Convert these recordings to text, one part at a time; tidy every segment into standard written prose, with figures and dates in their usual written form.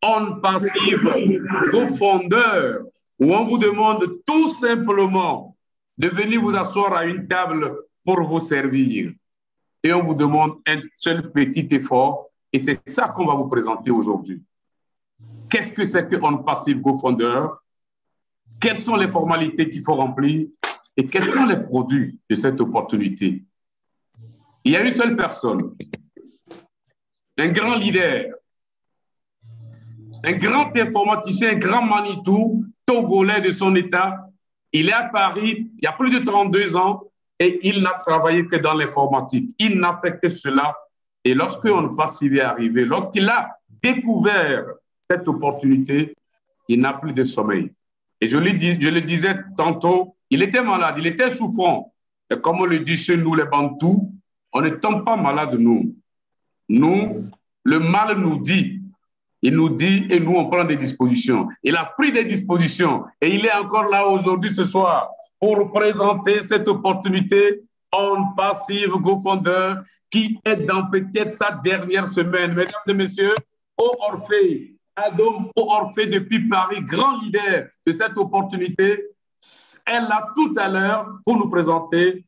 on passive vos fondeurs, où on vous demande tout simplement de venir vous asseoir à une table pour vous servir. Et on vous demande un seul petit effort, et c'est ça qu'on va vous présenter aujourd'hui. Qu'est-ce que c'est que On Passive Go Founder? Quelles sont les formalités qu'il faut remplir? Et quels sont les produits de cette opportunité? Il y a une seule personne, un grand leader, un grand informaticien, un grand Manitou, togolais de son état. Il est à Paris il y a plus de 32 ans et il n'a travaillé que dans l'informatique. Il n'a fait que cela. Et lorsque On Passive est arrivé, lorsqu'il a découvert cette opportunité, il n'a plus de sommeil. Et je le disais tantôt, il était malade, il était souffrant. Et comme on le dit chez nous, les Bantous, on ne tombe pas malade, nous. Nous, le mal nous dit. Il nous dit et nous, on prend des dispositions. Il a pris des dispositions et il est encore là aujourd'hui, ce soir, pour présenter cette opportunité On Passive Go Founder qui est dans peut-être sa dernière semaine. Mesdames et messieurs, au Orphée, Adom au Orphée depuis Paris, grand leader de cette opportunité, est là tout à l'heure pour nous présenter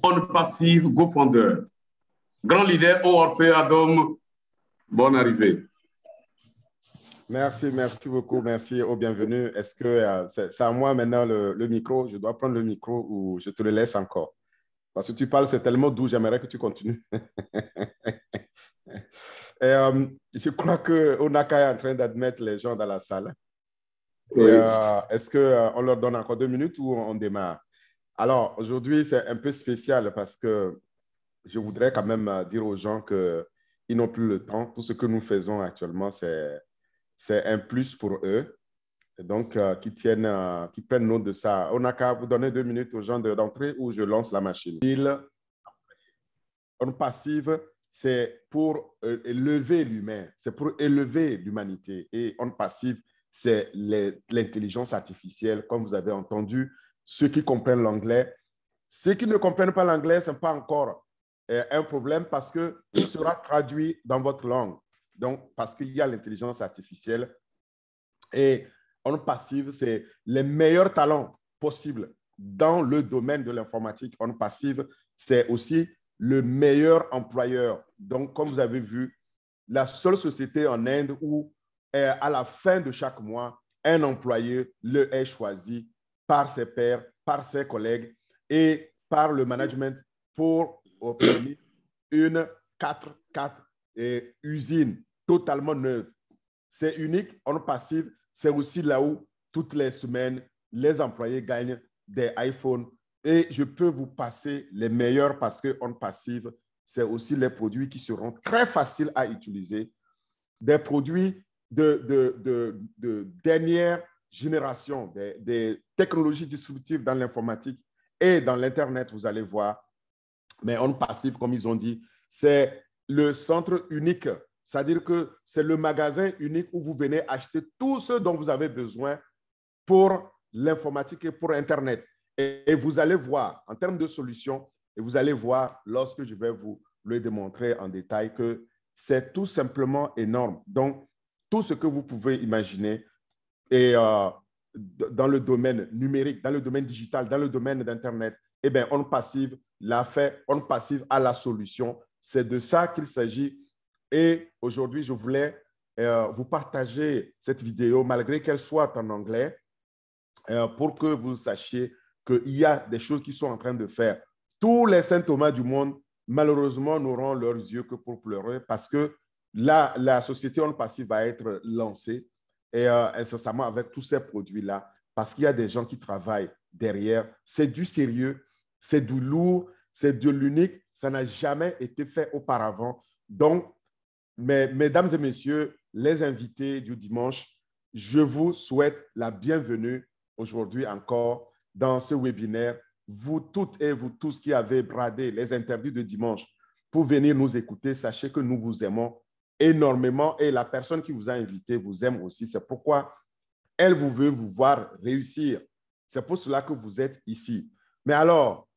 On Passive Go Founder. Grand leader au Orphée, Adom, bonne arrivée. Merci beaucoup, merci au bienvenu. Est-ce que c'est à moi maintenant le micro? Je dois prendre le micro ou je te le laisse encore? Parce que tu parles, c'est tellement doux, j'aimerais que tu continues. Je crois que Onaka est en train d'admettre les gens dans la salle. Oui. Est-ce qu'on leur donne encore 2 minutes ou on démarre? Alors, aujourd'hui, c'est un peu spécial parce que je voudrais quand même dire aux gens qu'ils n'ont plus le temps. Tout ce que nous faisons actuellement, c'est un plus pour eux. Et donc, qui prennent note de ça. On n'a qu'à vous donner 2 minutes aux gens d'entrer ou je lance la machine. On Passive, c'est pour élever l'humain, c'est pour élever l'humanité. Et On Passive, c'est l'intelligence artificielle, comme vous avez entendu, ceux qui comprennent l'anglais. Ceux qui ne comprennent pas l'anglais, ce n'est pas encore un problème parce que tout sera traduit dans votre langue. Donc, parce qu'il y a l'intelligence artificielle. Et On Passive, c'est les meilleurs talents possibles dans le domaine de l'informatique. On Passive, c'est aussi le meilleur employeur. Donc, comme vous avez vu, la seule société en Inde où, à la fin de chaque mois, un employé le est choisi par ses pairs, par ses collègues et par le management pour obtenir une 4x4 usine totalement neuve. C'est unique. On Passive, c'est aussi là où toutes les semaines, les employés gagnent des iPhones. Et je peux vous passer les meilleurs parce que On Passive, c'est aussi les produits qui seront très faciles à utiliser. Des produits de dernière génération, des technologies disruptives dans l'informatique et dans l'Internet, vous allez voir. Mais On Passive, comme ils ont dit, c'est le centre unique. C'est-à-dire que c'est le magasin unique où vous venez acheter tout ce dont vous avez besoin pour l'informatique et pour Internet. Et vous allez voir, en termes de solutions, et vous allez voir lorsque je vais vous le démontrer en détail que c'est tout simplement énorme. Donc, tout ce que vous pouvez imaginer et dans le domaine numérique, dans le domaine digital, dans le domaine d'Internet, eh bien, On Passive l'a fait, On Passive a la solution. C'est de ça qu'il s'agit. Et aujourd'hui, je voulais vous partager cette vidéo, malgré qu'elle soit en anglais, pour que vous sachiez qu'il y a des choses qui sont en train de faire. Tous les saint Thomas du monde, malheureusement, n'auront leurs yeux que pour pleurer parce que là, la société On Passive va être lancée et incessamment avec tous ces produits-là parce qu'il y a des gens qui travaillent derrière. C'est du sérieux, c'est du lourd, c'est de l'unique. Ça n'a jamais été fait auparavant. Donc, mesdames et messieurs, les invités du dimanche, je vous souhaite la bienvenue aujourd'hui encore dans ce webinaire. Vous toutes et vous tous qui avez bradé les interdits de dimanche pour venir nous écouter, sachez que nous vous aimons énormément et la personne qui vous a invité vous aime aussi. C'est pourquoi elle vous veut vous voir réussir. C'est pour cela que vous êtes ici. Mais alors,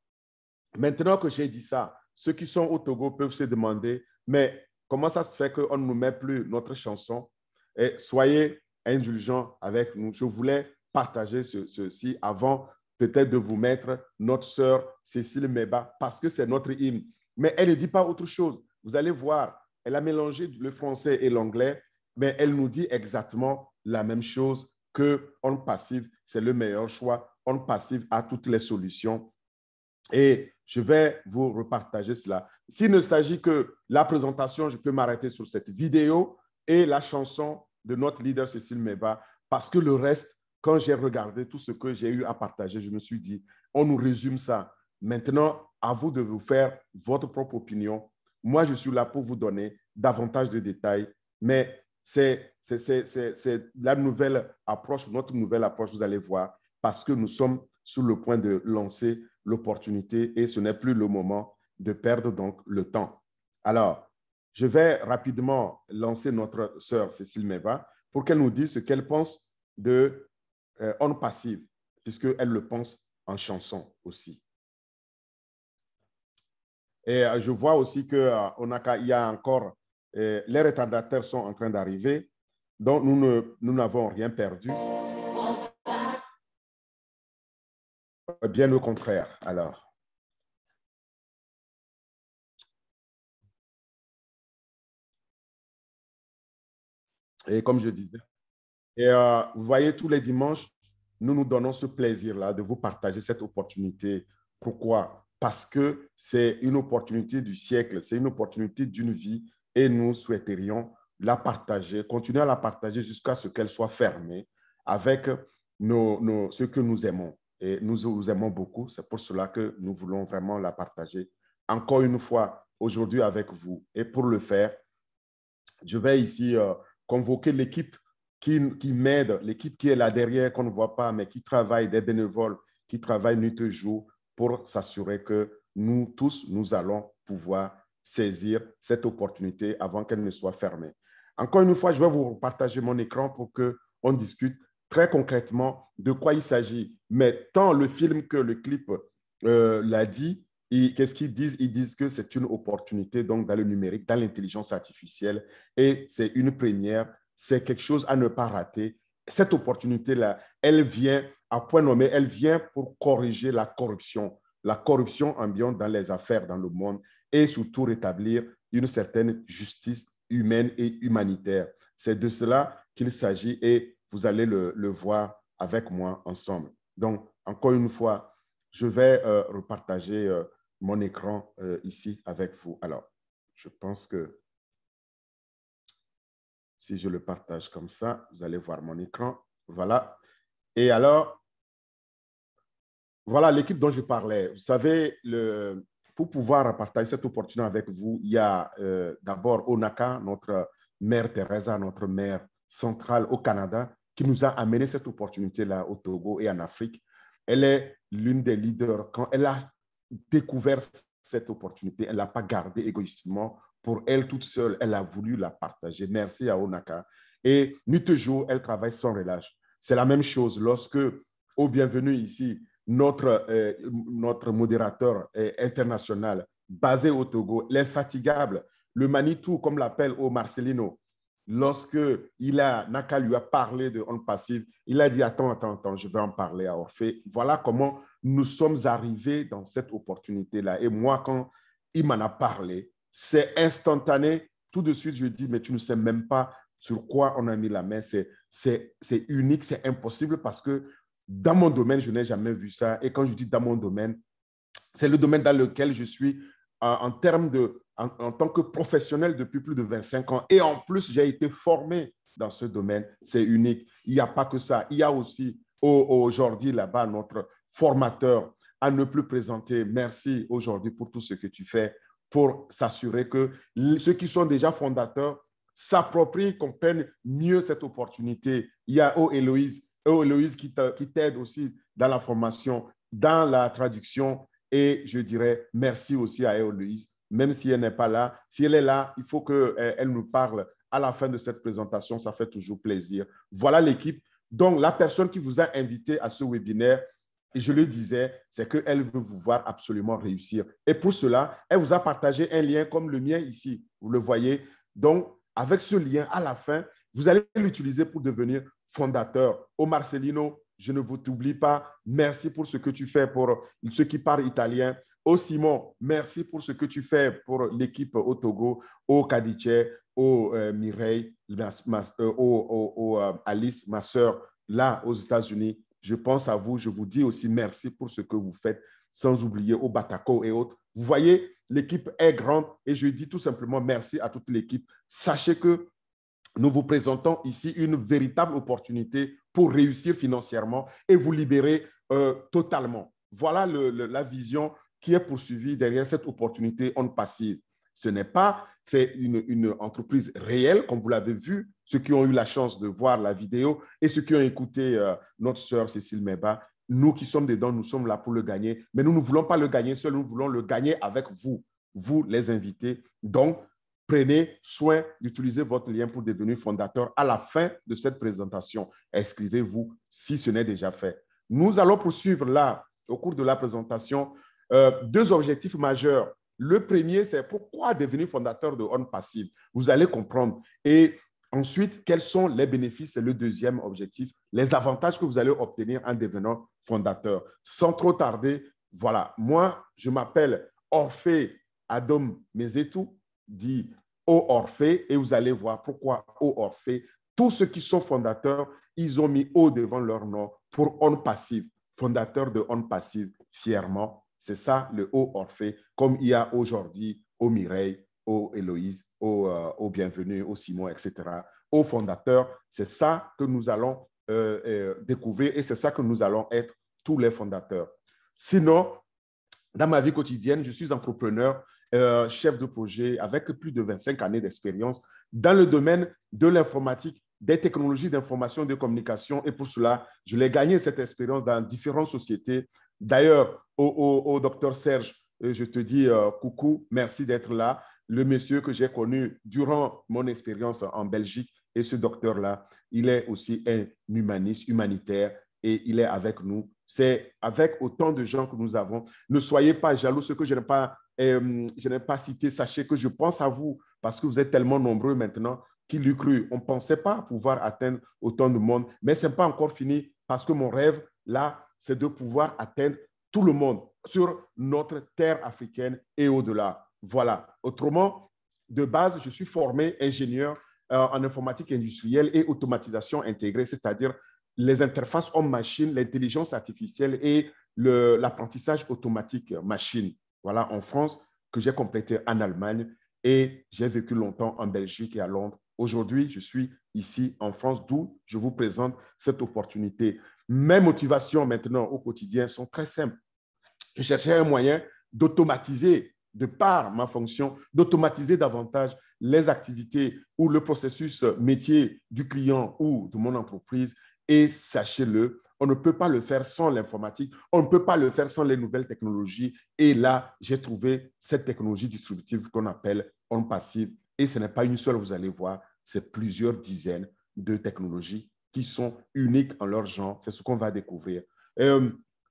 maintenant que j'ai dit ça, ceux qui sont au Togo peuvent se demander, mais comment ça se fait qu'on ne nous met plus notre chanson? Et soyez indulgents avec nous. Je voulais partager ceci avant peut-être de vous mettre notre sœur Cécile Meba parce que c'est notre hymne. Mais elle ne dit pas autre chose. Vous allez voir, elle a mélangé le français et l'anglais, mais elle nous dit exactement la même chose que On Passive, c'est le meilleur choix. On Passive a toutes les solutions. Et je vais vous repartager cela. S'il ne s'agit que la présentation, je peux m'arrêter sur cette vidéo et la chanson de notre leader Cécile Meba, parce que le reste, quand j'ai regardé tout ce que j'ai eu à partager, je me suis dit, on nous résume ça. Maintenant, à vous de vous faire votre propre opinion. Moi, je suis là pour vous donner davantage de détails, mais c'est la nouvelle approche, notre nouvelle approche, vous allez voir, parce que nous sommes sur le point de lancer l'opportunité et ce n'est plus le moment de perdre donc le temps. Alors, je vais rapidement lancer notre sœur Cécile Meba pour qu'elle nous dise ce qu'elle pense de On Passive, puisqu'elle le pense en chanson aussi. Et je vois aussi qu'il y a encore, les retardataires sont en train d'arriver, donc nous n'avons rien perdu. Bien au contraire, alors. Et comme je disais, vous voyez, tous les dimanches, nous nous donnons ce plaisir-là de vous partager cette opportunité. Pourquoi? Parce que c'est une opportunité du siècle, c'est une opportunité d'une vie et nous souhaiterions la partager, continuer à la partager jusqu'à ce qu'elle soit fermée avec ceux que nous aimons. Et nous vous aimons beaucoup, c'est pour cela que nous voulons vraiment la partager. Encore une fois, aujourd'hui avec vous. Et pour le faire, je vais ici convoquer l'équipe qui m'aide, l'équipe qui est là derrière, qu'on ne voit pas, mais qui travaille, des bénévoles, qui travaillent nuit et jour pour s'assurer que nous tous, nous allons pouvoir saisir cette opportunité avant qu'elle ne soit fermée. Encore une fois, je vais vous partager mon écran pour qu'on discute très concrètement de quoi il s'agit. Mais tant le film que le clip l'a dit, qu'est-ce qu'ils disent? Ils disent que c'est une opportunité donc dans le numérique, dans l'intelligence artificielle, et c'est une première, c'est quelque chose à ne pas rater. Cette opportunité-là, elle vient à point nommé, elle vient pour corriger la corruption ambiante dans les affaires dans le monde et surtout rétablir une certaine justice humaine et humanitaire. C'est de cela qu'il s'agit et vous allez le voir avec moi ensemble. Donc, encore une fois, je vais repartager mon écran ici avec vous. Alors, je pense que si je le partage comme ça, vous allez voir mon écran. Voilà. Et alors, voilà l'équipe dont je parlais. Vous savez, pour pouvoir partager cette opportunité avec vous, il y a d'abord Onaka, notre mère Teresa, notre mère centrale au Canada, qui nous a amené cette opportunité-là au Togo et en Afrique. Elle est l'une des leaders. Quand elle a découvert cette opportunité, elle ne l'a pas gardée égoïstement pour elle toute seule. Elle a voulu la partager. Merci à Onaka. Et nuit et jour, elle travaille sans relâche. C'est la même chose lorsque, au bienvenue ici, notre modérateur international basé au Togo, l'infatigable, le Manitou, comme l'appelle au Marcelino, lorsque Naka lui a parlé de On Passive, il a dit attends, je vais en parler à Orphée. Voilà comment nous sommes arrivés dans cette opportunité-là. Et moi, quand il m'en a parlé, c'est instantané. Tout de suite, je dis, mais tu ne sais même pas sur quoi on a mis la main. C'est unique, c'est impossible parce que dans mon domaine, je n'ai jamais vu ça. Et quand je dis dans mon domaine, c'est le domaine dans lequel je suis en tant que professionnel depuis plus de 25 ans. Et en plus, j'ai été formé dans ce domaine. C'est unique. Il n'y a pas que ça. Il y a aussi aujourd'hui là-bas notre formateur à ne plus présenter. Merci aujourd'hui pour tout ce que tu fais pour s'assurer que ceux qui sont déjà fondateurs s'approprient, comprennent mieux cette opportunité. Il y a Héloïse qui t'aide aussi dans la formation, dans la traduction. Et je dirais merci aussi à Héloïse, même si elle n'est pas là. Si elle est là, il faut qu'elle nous parle à la fin de cette présentation. Ça fait toujours plaisir. Voilà l'équipe. Donc, la personne qui vous a invité à ce webinaire, et je le disais, c'est qu'elle veut vous voir absolument réussir. Et pour cela, elle vous a partagé un lien comme le mien ici. Vous le voyez, Donc, avec ce lien, à la fin, vous allez l'utiliser pour devenir fondateur. Au Marcelino, je ne vous oublie pas. Merci pour ce que tu fais pour ceux qui parlent italien. Au Simon, merci pour ce que tu fais pour l'équipe au Togo, au Kadiche, au Mireille, Alice, ma soeur, là aux États-Unis. Je pense à vous. Je vous dis aussi merci pour ce que vous faites, sans oublier au Batako et autres. Vous voyez, l'équipe est grande et je dis tout simplement merci à toute l'équipe. Sachez que nous vous présentons ici une véritable opportunité pour réussir financièrement et vous libérer totalement. Voilà la vision qui est poursuivie derrière cette opportunité on passive. Ce n'est pas, c'est une entreprise réelle, comme vous l'avez vu, ceux qui ont eu la chance de voir la vidéo et ceux qui ont écouté notre sœur Cécile Meba. Nous qui sommes dedans, nous sommes là pour le gagner, mais nous ne voulons pas le gagner seul, nous voulons le gagner avec vous, vous les invités. Donc, prenez soin d'utiliser votre lien pour devenir fondateur à la fin de cette présentation. Inscrivez-vous si ce n'est déjà fait. Nous allons poursuivre là, au cours de la présentation, deux objectifs majeurs. Le premier, c'est pourquoi devenir fondateur de On Passive. Vous allez comprendre. Et ensuite, quels sont les bénéfices? C'est le deuxième objectif, les avantages que vous allez obtenir en devenant fondateur. Sans trop tarder, voilà, moi, je m'appelle Orphée Adom Mezetou, dit O Orphée, et vous allez voir pourquoi O Orphée. Tous ceux qui sont fondateurs, ils ont mis O devant leur nom pour On Passive, fondateur de On Passive, fièrement. C'est ça le O Orphée, comme il y a aujourd'hui au Mireille, au Héloïse, au Bienvenu, au Simon, etc. Au fondateur, c'est ça que nous allons découvrir et c'est ça que nous allons être tous les fondateurs. Sinon, dans ma vie quotidienne, je suis entrepreneur, chef de projet avec plus de 25 années d'expérience dans le domaine de l'informatique, des technologies d'information et de communication. Et pour cela, je l'ai gagné cette expérience dans différentes sociétés. D'ailleurs, au docteur Serge, je te dis coucou, merci d'être là. Le monsieur que j'ai connu durant mon expérience en Belgique et ce docteur-là, il est aussi un humaniste, humanitaire et il est avec nous. C'est avec autant de gens que nous avons. Ne soyez pas jaloux, ce que je n'ai pas cité. Sachez que je pense à vous parce que vous êtes tellement nombreux maintenant qu'il eût cru. On ne pensait pas pouvoir atteindre autant de monde, mais ce n'est pas encore fini parce que mon rêve, là, c'est de pouvoir atteindre tout le monde sur notre terre africaine et au-delà. Voilà. Autrement, de base, je suis formé ingénieur en informatique industrielle et automatisation intégrée, c'est-à-dire les interfaces homme-machine, l'intelligence artificielle et l'apprentissage automatique machine. Voilà, en France, que j'ai complété en Allemagne et j'ai vécu longtemps en Belgique et à Londres. Aujourd'hui, je suis ici en France, d'où je vous présente cette opportunité. Mes motivations maintenant au quotidien sont très simples. Je cherchais un moyen d'automatiser, de par ma fonction, d'automatiser davantage les activités ou le processus métier du client ou de mon entreprise. Et sachez-le, on ne peut pas le faire sans l'informatique, on ne peut pas le faire sans les nouvelles technologies. Et là, j'ai trouvé cette technologie distributive qu'on appelle On Passive. Et ce n'est pas une seule, vous allez voir, c'est plusieurs dizaines de technologies qui sont uniques en leur genre. C'est ce qu'on va découvrir.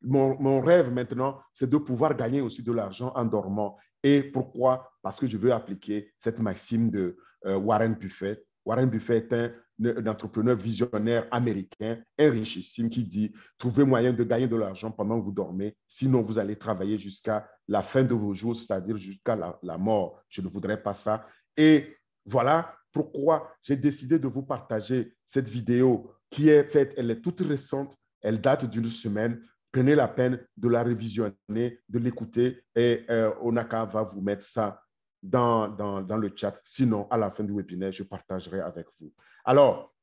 Mon rêve maintenant, c'est de pouvoir gagner aussi de l'argent en dormant. Et pourquoi? Parce que je veux appliquer cette maxime de Warren Buffett. Warren Buffett est un entrepreneur visionnaire américain, un richissime qui dit « Trouvez moyen de gagner de l'argent pendant que vous dormez, sinon vous allez travailler jusqu'à la fin de vos jours, c'est-à-dire jusqu'à la mort. Je ne voudrais pas ça. » Et voilà pourquoi j'ai décidé de vous partager cette vidéo qui est faite, elle est toute récente, elle date d'une semaine. Prenez la peine de la révisionner, de l'écouter et Onaka va vous mettre ça dans le chat. Sinon, à la fin du webinaire, je partagerai avec vous. Alors,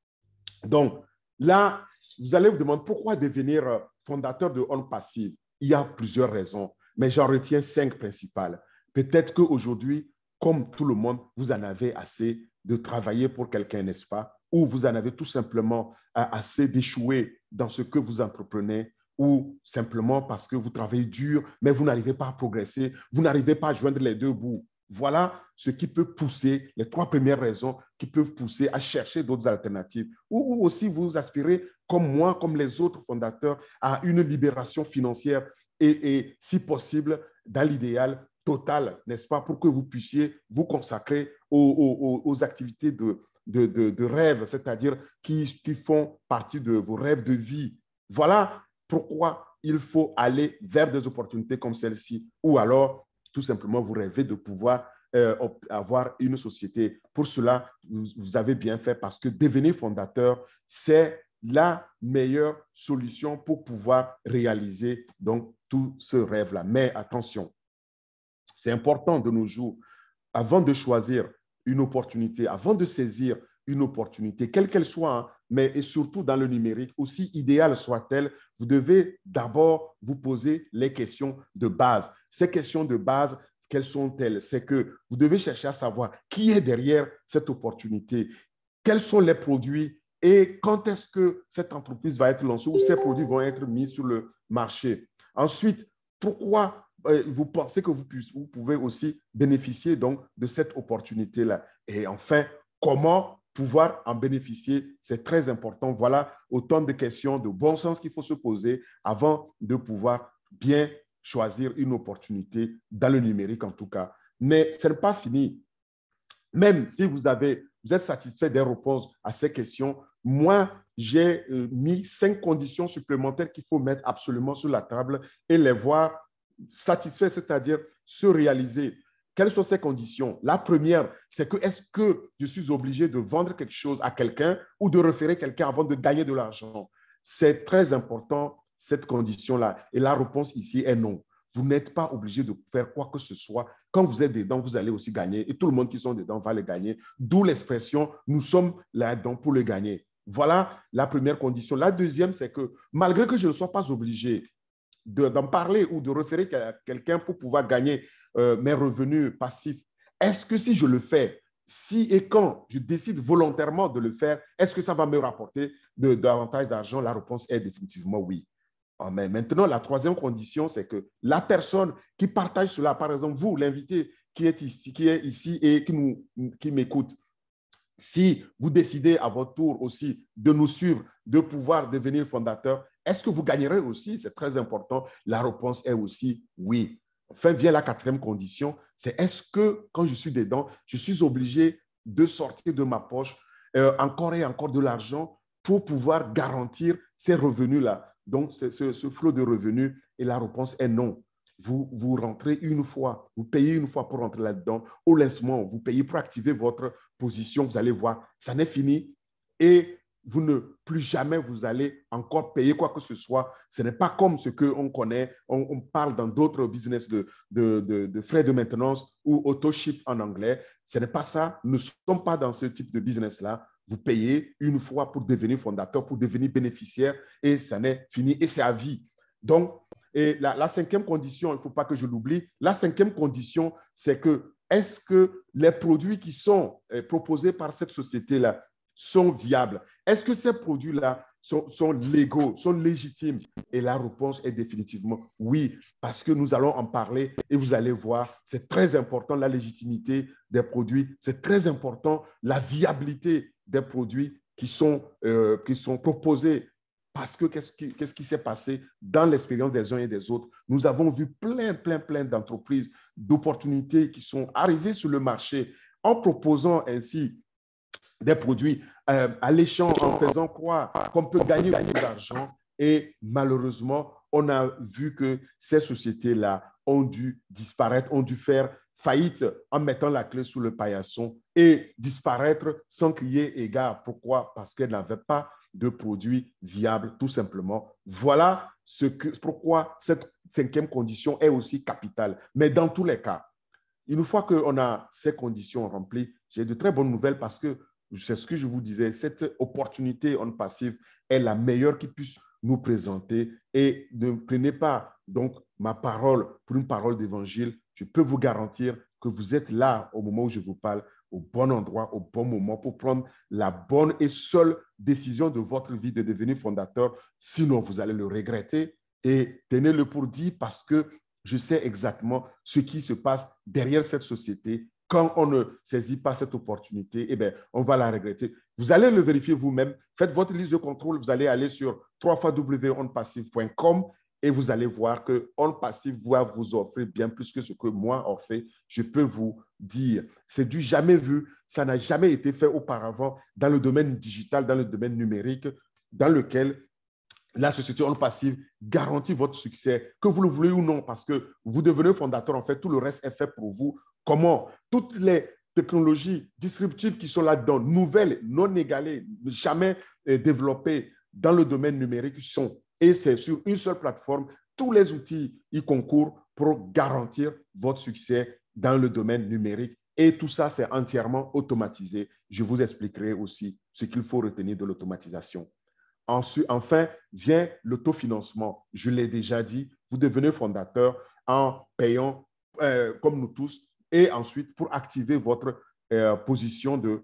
donc, là, vous allez vous demander pourquoi devenir fondateur de On Passive. Il y a plusieurs raisons, mais j'en retiens 5 principales. Peut-être qu'aujourd'hui, comme tout le monde, vous en avez assez de travailler pour quelqu'un, n'est-ce pas? Ou vous en avez tout simplement assez d'échouer dans ce que vous entreprenez, ou simplement parce que vous travaillez dur, mais vous n'arrivez pas à progresser, vous n'arrivez pas à joindre les deux bouts. Voilà ce qui peut pousser, les 3 premières raisons qui peuvent pousser à chercher d'autres alternatives. Ou aussi vous aspirez, comme moi, comme les autres fondateurs, à une libération financière et si possible, dans l'idéal, total, n'est-ce pas, pour que vous puissiez vous consacrer aux activités de rêve, c'est-à-dire qui font partie de vos rêves de vie. Voilà pourquoi il faut aller vers des opportunités comme celle-ci, ou alors tout simplement vous rêvez de pouvoir avoir une société. Pour cela, vous avez bien fait parce que devenir fondateur, c'est la meilleure solution pour pouvoir réaliser donc tout ce rêve-là. Mais attention, c'est important de nos jours, avant de choisir une opportunité, avant de saisir une opportunité, quelle qu'elle soit, hein, mais et surtout dans le numérique, aussi idéale soit-elle, vous devez d'abord vous poser les questions de base. Ces questions de base, quelles sont-elles? C'est que vous devez chercher à savoir qui est derrière cette opportunité, quels sont les produits et quand est-ce que cette entreprise va être lancée ou ces produits vont être mis sur le marché. Ensuite, pourquoi vous pensez que vous pouvez aussi bénéficier donc de cette opportunité-là? Et enfin, comment pouvoir en bénéficier? C'est très important. Voilà autant de questions de bon sens qu'il faut se poser avant de pouvoir bien choisir une opportunité dans le numérique en tout cas. Mais ce n'est pas fini. Même si vous êtes satisfait des réponses à ces questions, moi, j'ai mis 5 conditions supplémentaires qu'il faut mettre absolument sur la table et les voir satisfaits, c'est-à-dire se réaliser. Quelles sont ces conditions? La première, c'est que est-ce que je suis obligé de vendre quelque chose à quelqu'un ou de référer quelqu'un avant de gagner de l'argent? C'est très important, cette condition-là. Et la réponse ici est non. Vous n'êtes pas obligé de faire quoi que ce soit. Quand vous êtes dedans, vous allez aussi gagner. Et tout le monde qui sont dedans va le gagner. D'où l'expression « nous sommes là-dedans pour le gagner ». Voilà la première condition. La deuxième, c'est que malgré que je ne sois pas obligé d'en parler ou de référer quelqu'un pour pouvoir gagner mes revenus passifs, est-ce que si je le fais, si et quand je décide volontairement de le faire, est-ce que ça va me rapporter davantage d'argent? La réponse est définitivement oui. Mais maintenant, la troisième condition, c'est que la personne qui partage cela, par exemple, vous, l'invité qui est ici et qui m'écoute, si vous décidez à votre tour aussi de nous suivre, de pouvoir devenir fondateur, est-ce que vous gagnerez aussi? C'est très important. La réponse est aussi oui. Enfin, vient la quatrième condition, c'est est-ce que quand je suis dedans, je suis obligé de sortir de ma poche encore et encore de l'argent pour pouvoir garantir ces revenus-là? Donc, ce flot de revenus, et la réponse est non. Vous rentrez une fois, vous payez une fois pour rentrer là-dedans. Au lancement, vous payez pour activer votre position. Vous allez voir, ça n'est fini. Et vous ne plus jamais vous allez encore payer quoi que ce soit. Ce n'est pas comme ce qu'on connaît. On parle dans d'autres business de frais de maintenance ou auto-ship en anglais. Ce n'est pas ça. Nous ne sommes pas dans ce type de business-là. Vous payez une fois pour devenir fondateur, pour devenir bénéficiaire et ça n'est fini et c'est à vie. Donc, et la cinquième condition, il ne faut pas que je l'oublie, la cinquième condition, c'est que est-ce que les produits qui sont proposés par cette société-là sont viables? Est-ce que ces produits-là sont légaux, sont légitimes? Et la réponse est définitivement oui, parce que nous allons en parler et vous allez voir, c'est très important la légitimité des produits, c'est très important la viabilité des produits qui sont proposés. Parce que qu'est-ce qui s'est passé dans l'expérience des uns et des autres? Nous avons vu plein d'entreprises, d'opportunités qui sont arrivées sur le marché en proposant ainsi des produits alléchants, en faisant croire qu'on peut gagner beaucoup d'argent. Et malheureusement, on a vu que ces sociétés-là ont dû disparaître, ont dû faire faillite en mettant la clé sous le paillasson et disparaître sans crier égard. Pourquoi? Parce qu'elles n'avaient pas de produits viables, tout simplement. Voilà pourquoi cette cinquième condition est aussi capitale. Mais dans tous les cas, une fois qu'on a ces conditions remplies, j'ai de très bonnes nouvelles parce que c'est ce que je vous disais, cette opportunité on passive est la meilleure qui puisse nous présenter et ne prenez pas donc ma parole pour une parole d'évangile. Je peux vous garantir que vous êtes là au moment où je vous parle, au bon endroit, au bon moment pour prendre la bonne et seule décision de votre vie de devenir fondateur. Sinon, vous allez le regretter et tenez-le pour dit parce que je sais exactement ce qui se passe derrière cette société. Quand on ne saisit pas cette opportunité, eh bien, on va la regretter. Vous allez le vérifier vous-même. Faites votre liste de contrôle. Vous allez aller sur www.onpassive.com et vous allez voir que On Passive va vous offrir bien plus que ce que moi, Orphée, je peux vous dire. C'est du jamais vu. Ça n'a jamais été fait auparavant dans le domaine digital, dans le domaine numérique, dans lequel la société On Passive garantit votre succès, que vous le voulez ou non, parce que vous devenez fondateur, en fait, tout le reste est fait pour vous. Comment? Toutes les technologies disruptives qui sont là-dedans, nouvelles, non égalées, jamais développées dans le domaine numérique sont. Et c'est sur une seule plateforme, tous les outils y concourent pour garantir votre succès dans le domaine numérique. Et tout ça, c'est entièrement automatisé. Je vous expliquerai aussi ce qu'il faut retenir de l'automatisation. Enfin, vient l'autofinancement. Je l'ai déjà dit, vous devenez fondateur en payant comme nous tous et ensuite pour activer votre position de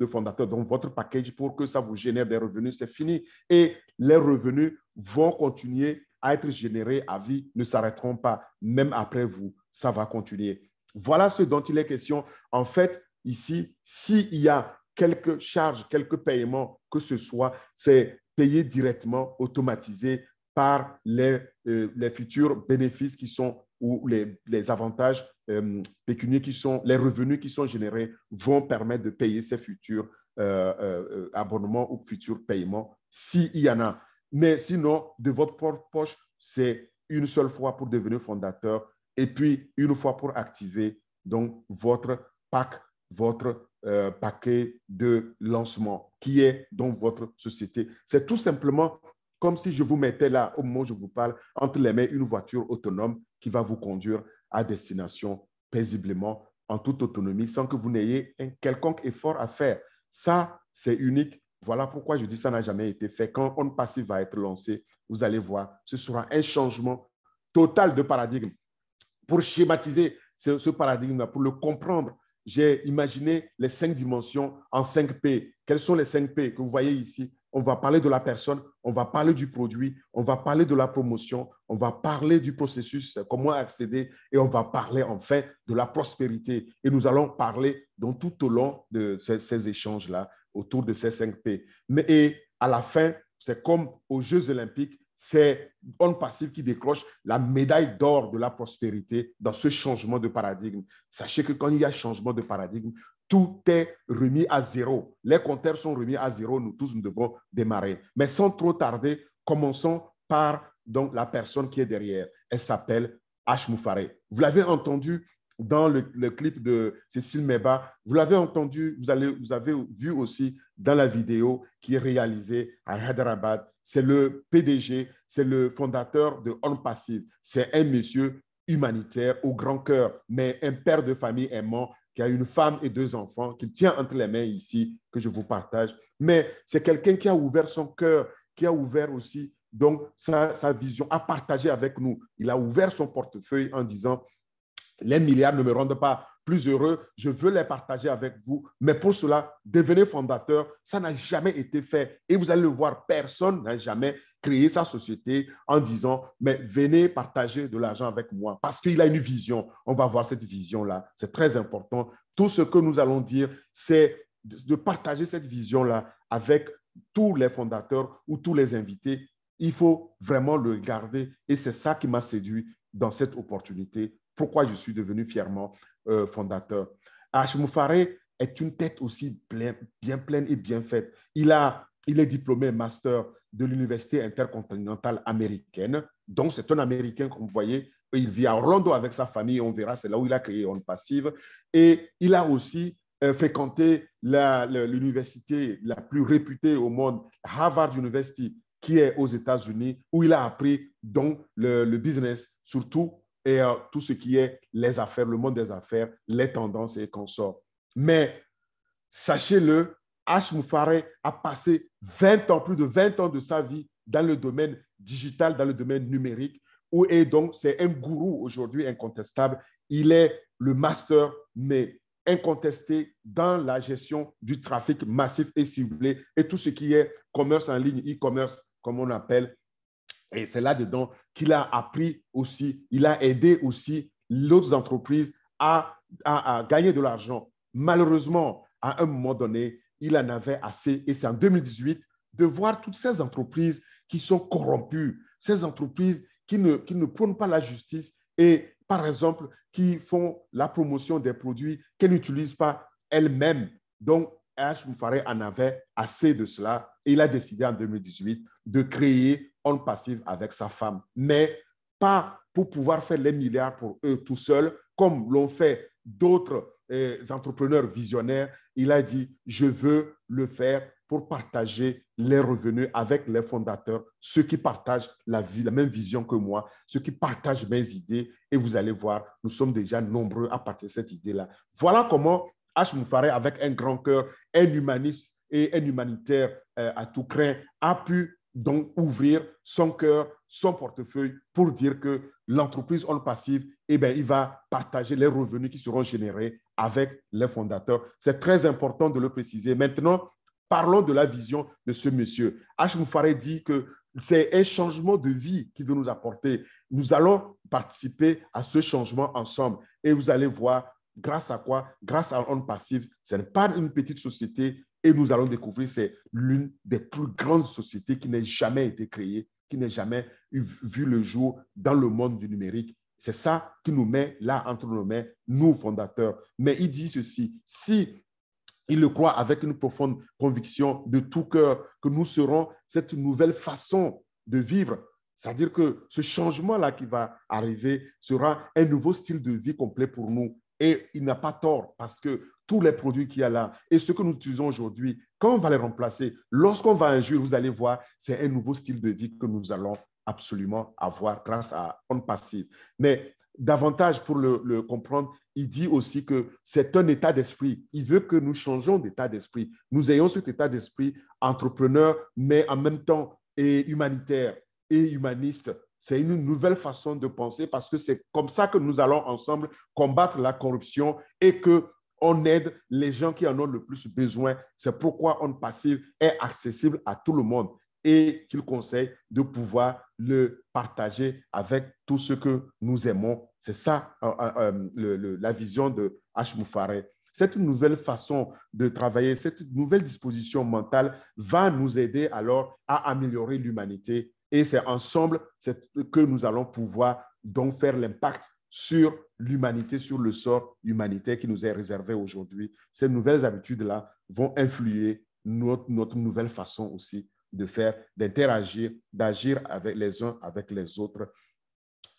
fondateur, donc votre package pour que ça vous génère des revenus, c'est fini. Et les revenus vont continuer à être générés à vie, ne s'arrêteront pas, même après vous, ça va continuer. Voilà ce dont il est question. En fait, ici, s'il y a quelques charges, quelques paiements, que ce soit, c'est payé directement, automatisé par les futurs bénéfices qui sont ou les avantages pécuniaires qui sont, les revenus qui sont générés vont permettre de payer ces futurs abonnements ou futurs paiements s'il y en a. Mais sinon, de votre propre poche, c'est une seule fois pour devenir fondateur et puis une fois pour activer donc votre pack, votre paquet de lancement qui est donc votre société. C'est tout simplement comme si je vous mettais là, au moment où je vous parle, entre les mains une voiture autonome qui va vous conduire à destination paisiblement, en toute autonomie, sans que vous n'ayez un quelconque effort à faire. Ça, c'est unique. Voilà pourquoi je dis que ça n'a jamais été fait. Quand On Passive va être lancé, vous allez voir, ce sera un changement total de paradigme. Pour schématiser ce paradigme, pour le comprendre, j'ai imaginé les 5 dimensions en 5 P. Quels sont les 5 P que vous voyez ici? On va parler de la personne, on va parler du produit, on va parler de la promotion, on va parler du processus, comment accéder, et on va parler enfin de la prospérité. Et nous allons parler donc tout au long de ces échanges-là autour de ces 5 P. Et à la fin, c'est comme aux Jeux Olympiques, c'est On Passive qui décroche la médaille d'or de la prospérité dans ce changement de paradigme. Sachez que quand il y a changement de paradigme, tout est remis à zéro. Les compteurs sont remis à zéro. Nous tous, nous devons démarrer. Mais sans trop tarder, commençons par donc, la personne qui est derrière. Elle s'appelle H. Moufaré. Vous l'avez entendu dans le clip de Cécile Meba. Vous l'avez entendu, vous avez vu aussi dans la vidéo qui est réalisée à Hyderabad. C'est le PDG, c'est le fondateur de On Passive. C'est un monsieur humanitaire au grand cœur, mais un père de famille aimant qui a une femme et 2 enfants, qu'il tient entre les mains ici, que je vous partage. Mais c'est quelqu'un qui a ouvert son cœur, qui a ouvert aussi donc sa vision, à partager avec nous. Il a ouvert son portefeuille en disant, les milliards ne me rendent pas plus heureux, je veux les partager avec vous, mais pour cela, devenez fondateur, ça n'a jamais été fait. Et vous allez le voir, personne n'a jamais créé sa société en disant, mais venez partager de l'argent avec moi, parce qu'il a une vision. On va voir cette vision-là, c'est très important. Tout ce que nous allons dire, c'est de partager cette vision-là avec tous les fondateurs ou tous les invités. Il faut vraiment le garder et c'est ça qui m'a séduit dans cette opportunité. Pourquoi je suis devenu fièrement fondateur. H. Moufaré est une tête aussi bien pleine et bien faite. Il est diplômé master de l'Université intercontinentale américaine. Donc, c'est un Américain, comme vous voyez. Il vit à Orlando avec sa famille. On verra, c'est là où il a créé On Passive. Et il a aussi fréquenté l'université la plus réputée au monde, Harvard University, qui est aux États-Unis, où il a appris donc le business, surtout et tout ce qui est les affaires, le monde des affaires, les tendances et consorts. Mais sachez-le, H. Moufaré a passé 20 ans, plus de 20 ans de sa vie dans le domaine digital, dans le domaine numérique, et donc c'est un gourou aujourd'hui incontestable. Il est le master, mais incontesté dans la gestion du trafic massif et ciblé et tout ce qui est commerce en ligne, e-commerce, comme on appelle. Et c'est là-dedans qu'il a appris aussi, il a aidé aussi d'autres entreprises à gagner de l'argent. Malheureusement, à un moment donné, il en avait assez. Et c'est en 2018 de voir toutes ces entreprises qui sont corrompues. ces entreprises qui ne prônent pas la justice et, par exemple, qui font la promotion des produits qu'elles n'utilisent pas elles-mêmes. Donc, H. Moufaré en avait assez de cela et il a décidé en 2018 de créer On Passive avec sa femme, mais pas pour pouvoir faire les milliards pour eux tout seuls, comme l'ont fait d'autres entrepreneurs visionnaires. Il a dit, je veux le faire pour partager les revenus avec les fondateurs, ceux qui partagent la même vision que moi, ceux qui partagent mes idées. Et vous allez voir, nous sommes déjà nombreux à partager cette idée-là. Voilà comment H. Moufaré, avec un grand cœur, un humaniste et un humanitaire à tout craint, a pu donc ouvrir son cœur, son portefeuille pour dire que l'entreprise On Passive, eh bien, il va partager les revenus qui seront générés avec les fondateurs. C'est très important de le préciser. Maintenant, parlons de la vision de ce monsieur. H. Moufaré dit que c'est un changement de vie qu'il veut nous apporter. Nous allons participer à ce changement ensemble et vous allez voir grâce à quoi? Grâce à On Passive. Ce n'est pas une petite société et nous allons découvrir que c'est l'une des plus grandes sociétés qui n'ait jamais été créée, qui n'ait jamais vu le jour dans le monde du numérique. C'est ça qui nous met là entre nos mains, nous fondateurs. Mais il dit ceci, si il le croit avec une profonde conviction de tout cœur que nous serons cette nouvelle façon de vivre. C'est-à-dire que ce changement-là qui va arriver sera un nouveau style de vie complet pour nous. Et il n'a pas tort parce que tous les produits qu'il y a là et ce que nous utilisons aujourd'hui, quand on va les remplacer, lorsqu'on va un jour, vous allez voir, c'est un nouveau style de vie que nous allons absolument avoir grâce à On Passive. Mais davantage pour le comprendre, il dit aussi que c'est un état d'esprit. Il veut que nous changeons d'état d'esprit. Nous ayons cet état d'esprit entrepreneur, mais en même temps et humanitaire et humaniste. C'est une nouvelle façon de penser parce que c'est comme ça que nous allons ensemble combattre la corruption et qu'on aide les gens qui en ont le plus besoin. C'est pourquoi On Passive est accessible à tout le monde et qu'il conseille de pouvoir le partager avec tous ceux que nous aimons. C'est ça la vision de H. Moufaré. Cette nouvelle façon de travailler, cette nouvelle disposition mentale va nous aider alors à améliorer l'humanité. Et c'est ensemble que nous allons pouvoir donc faire l'impact sur l'humanité, sur le sort humanitaire qui nous est réservé aujourd'hui. Ces nouvelles habitudes-là vont influer notre nouvelle façon aussi de faire, d'interagir, d'agir avec les uns avec les autres.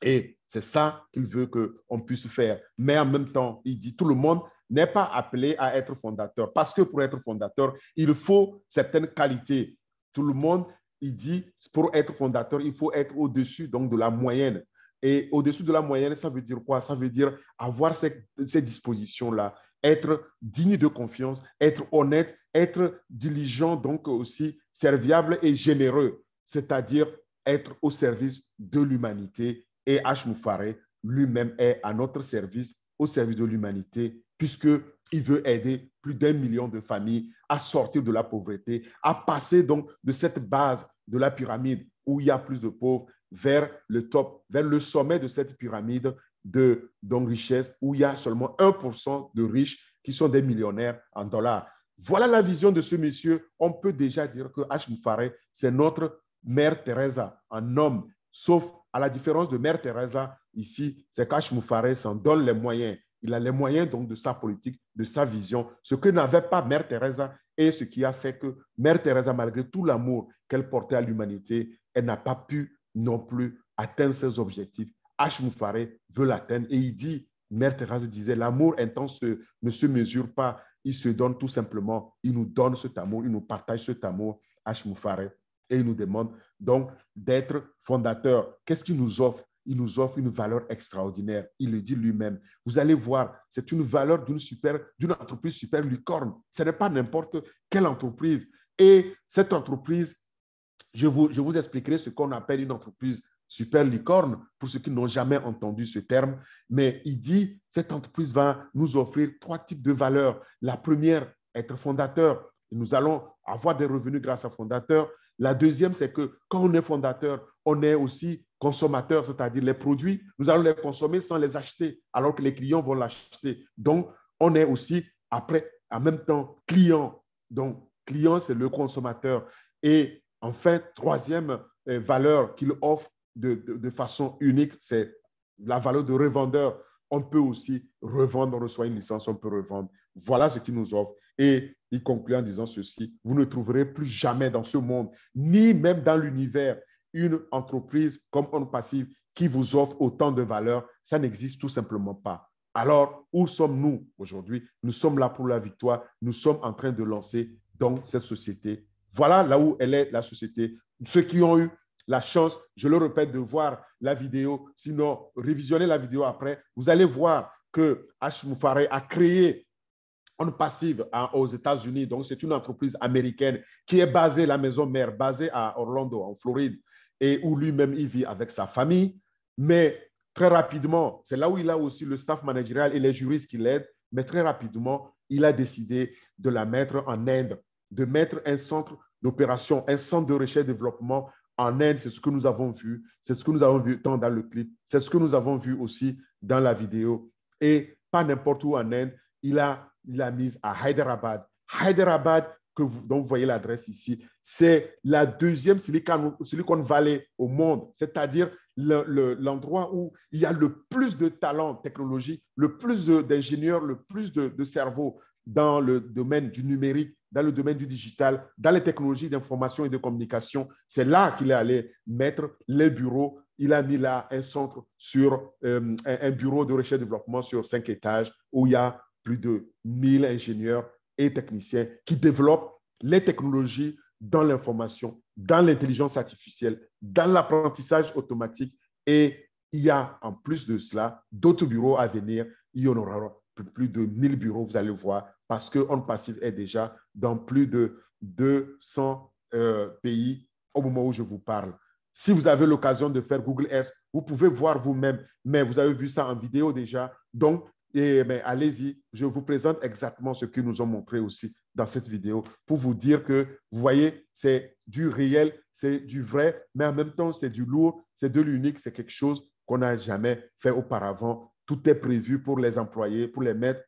Et c'est ça qu'il veut qu'on puisse faire. Mais en même temps, il dit tout le monde n'est pas appelé à être fondateur. Parce que pour être fondateur, il faut certaines qualités. Tout le monde, il dit, pour être fondateur, il faut être au-dessus donc de la moyenne. Et au-dessus de la moyenne, ça veut dire quoi? Ça veut dire avoir ces dispositions-là, être digne de confiance, être honnête, être diligent, donc aussi serviable et généreux, c'est-à-dire être au service de l'humanité. Et H. Moufaré lui-même est à notre service, au service de l'humanité, puisqu'il veut aider plus d'1 million de familles à sortir de la pauvreté, à passer donc de cette base de la pyramide où il y a plus de pauvres vers le top, vers le sommet de cette pyramide de richesse où il y a seulement 1% de riches qui sont des millionnaires en dollars. Voilà la vision de ce monsieur. On peut déjà dire que H. Moufaré, c'est notre Mère Teresa en homme, sauf à la différence de Mère Teresa ici, c'est qu'H. Moufaré s'en donne les moyens. Il a les moyens donc de sa politique, de sa vision, ce que n'avait pas Mère Teresa et ce qui a fait que Mère Teresa, malgré tout l'amour qu'elle portait à l'humanité, elle n'a pas pu non plus atteindre ses objectifs. H. Moufaré veut l'atteindre et il dit, Mère Teresa disait, l'amour intense ne se mesure pas, il se donne tout simplement, il nous donne cet amour, il nous partage cet amour, H. Moufaré. Et il nous demande donc d'être fondateur. Qu'est-ce qu'il nous offre? Il nous offre une valeur extraordinaire. Il le dit lui-même. Vous allez voir, c'est une valeur d'une entreprise super licorne. Ce n'est pas n'importe quelle entreprise. Et cette entreprise, je vous expliquerai ce qu'on appelle une entreprise super licorne, pour ceux qui n'ont jamais entendu ce terme. Mais il dit, cette entreprise va nous offrir 3 types de valeurs. La première, être fondateur. Nous allons avoir des revenus grâce à fondateur. La deuxième, c'est que quand on est fondateur, on est aussi consommateur, c'est-à-dire les produits, nous allons les consommer sans les acheter, alors que les clients vont l'acheter. Donc, on est aussi, après, en même temps, client. Donc, client, c'est le consommateur. Et enfin, troisième valeur qu'il offre, de façon unique, c'est la valeur de revendeur. On peut aussi revendre, on reçoit une licence, on peut revendre. Voilà ce qu'il nous offre. Et il conclut en disant ceci, vous ne trouverez plus jamais dans ce monde, ni même dans l'univers, une entreprise comme On Passive qui vous offre autant de valeur. Ça n'existe tout simplement pas. Alors, où sommes-nous aujourd'hui? Nous sommes là pour la victoire. Nous sommes en train de lancer donc cette société. Voilà là où elle est, la société. Ceux qui ont eu la chance, je le répète, de voir la vidéo, sinon révisionnez la vidéo après, vous allez voir que H. Moufaré a créé On Passive aux États-Unis. Donc, c'est une entreprise américaine qui est basée, la maison mère, basée à Orlando, en Floride, et où lui-même, il vit avec sa famille. Mais très rapidement, c'est là où il a aussi le staff managérial et les juristes qui l'aident, mais très rapidement, il a décidé de la mettre en Inde, de mettre un centre d'opération, un centre de recherche et développement en Inde. C'est ce que nous avons vu, c'est ce que nous avons vu tant dans le clip, c'est ce que nous avons vu aussi dans la vidéo. Et pas n'importe où en Inde, il a mise à Hyderabad. Hyderabad, dont vous voyez l'adresse ici, c'est la deuxième Silicon Valley au monde, c'est-à-dire l'endroit où il y a le plus de talents technologiques, le plus d'ingénieurs, le plus de cerveaux dans le domaine du numérique, dans le domaine du digital, dans les technologies d'information et de communication. C'est là qu'il est allé mettre les bureaux. Il a mis là un centre sur un bureau de recherche et développement sur 5 étages où il y a plus de 1000 ingénieurs et techniciens qui développent les technologies dans l'information, dans l'intelligence artificielle, dans l'apprentissage automatique. Et il y a en plus de cela d'autres bureaux à venir. Il y en aura plus de 1000 bureaux, vous allez voir, parce que On Passive est déjà dans plus de 200 pays au moment où je vous parle. Si vous avez l'occasion de faire Google Earth, vous pouvez voir vous-même, mais vous avez vu ça en vidéo déjà. Donc, allez-y, je vous présente exactement ce qu'ils nous ont montré aussi dans cette vidéo pour vous dire que, vous voyez, c'est du réel, c'est du vrai, mais en même temps, c'est du lourd, c'est de l'unique, c'est quelque chose qu'on n'a jamais fait auparavant. Tout est prévu pour les employés, pour les mettre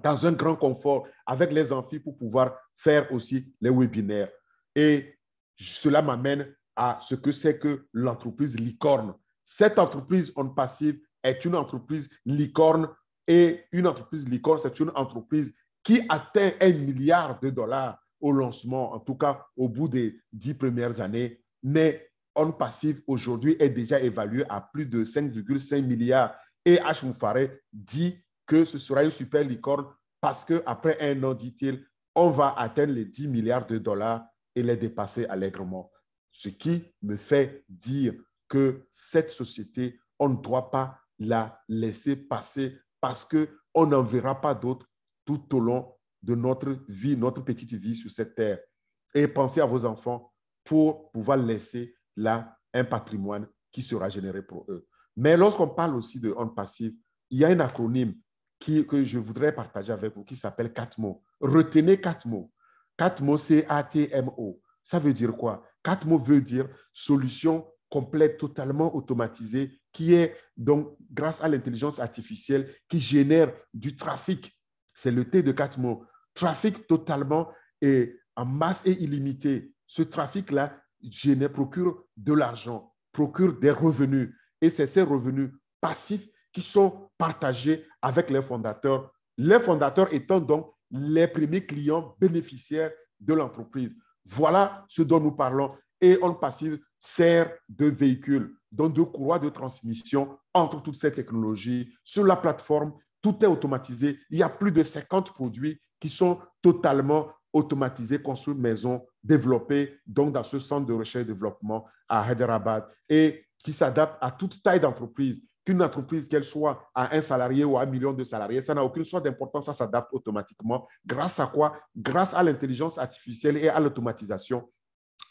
dans un grand confort avec les amphis pour pouvoir faire aussi les webinaires. Et cela m'amène à ce que c'est que l'entreprise licorne. Cette entreprise On Passive est une entreprise licorne. Et une entreprise licorne, c'est une entreprise qui atteint 1 milliard de dollars au lancement, en tout cas au bout des 10 premières années. Mais On Passive aujourd'hui est déjà évalué à plus de 5,5 milliards. Et H. Moufaré dit que ce sera une super licorne parce qu'après un an, dit-il, on va atteindre les 10 milliards de dollars et les dépasser allègrement. Ce qui me fait dire que cette société, on ne doit pas la laisser passer parce qu'on n'en verra pas d'autres tout au long de notre vie, notre petite vie sur cette terre. Et pensez à vos enfants pour pouvoir laisser là un patrimoine qui sera généré pour eux. Mais lorsqu'on parle aussi de On Passive, il y a un acronyme que je voudrais partager avec vous qui s'appelle 4 mots. Retenez 4 mots. 4 mots, c'est ATMO. Ça veut dire quoi? 4 mots veut dire solution complète, totalement automatisée, qui est donc, grâce à l'intelligence artificielle, qui génère du trafic. C'est le T de 4 mots. Trafic totalement et en masse et illimité. Ce trafic-là procure de l'argent, procure des revenus. Et c'est ces revenus passifs qui sont partagés avec les fondateurs étant donc les premiers clients bénéficiaires de l'entreprise. Voilà ce dont nous parlons. Et On Passive sert de véhicule, donc de courroie de transmission entre toutes ces technologies. Sur la plateforme, tout est automatisé. Il y a plus de 50 produits qui sont totalement automatisés, construits maison, développés donc dans ce centre de recherche et développement à Hyderabad et qui s'adaptent à toute taille d'entreprise. Qu'une entreprise, qu'elle soit à 1 salarié ou à 1 million de salariés, ça n'a aucune sorte d'importance, ça s'adapte automatiquement. Grâce à quoi? Grâce à l'intelligence artificielle et à l'automatisation.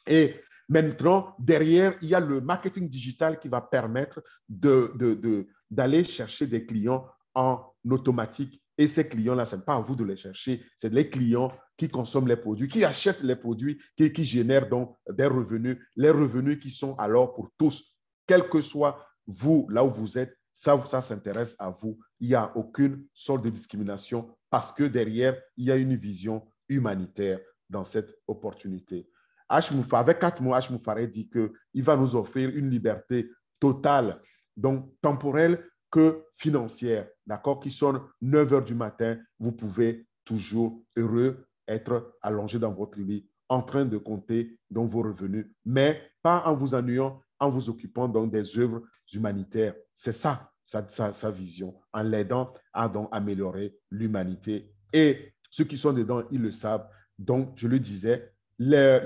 Et maintenant, derrière, il y a le marketing digital qui va permettre d'aller chercher des clients en automatique. Et ces clients-là, ce n'est pas à vous de les chercher, c'est les clients qui consomment les produits, qui achètent les produits, qui génèrent donc des revenus, les revenus qui sont alors pour tous, quel que soit vous, là où vous êtes, ça s'intéresse à vous. Il n'y a aucune sorte de discrimination parce que derrière, il y a une vision humanitaire dans cette opportunité. avec 4 mois, H. Moufaré dit qu'il va nous offrir une liberté totale, donc temporelle que financière, d'accord, qui sonne 9 heures du matin, vous pouvez toujours heureux être allongé dans votre lit, en train de compter donc vos revenus, mais pas en vous ennuyant, en vous occupant donc des œuvres humanitaires. C'est ça, sa vision, en l'aidant à donc améliorer l'humanité. Et ceux qui sont dedans, ils le savent. Donc, je le disais,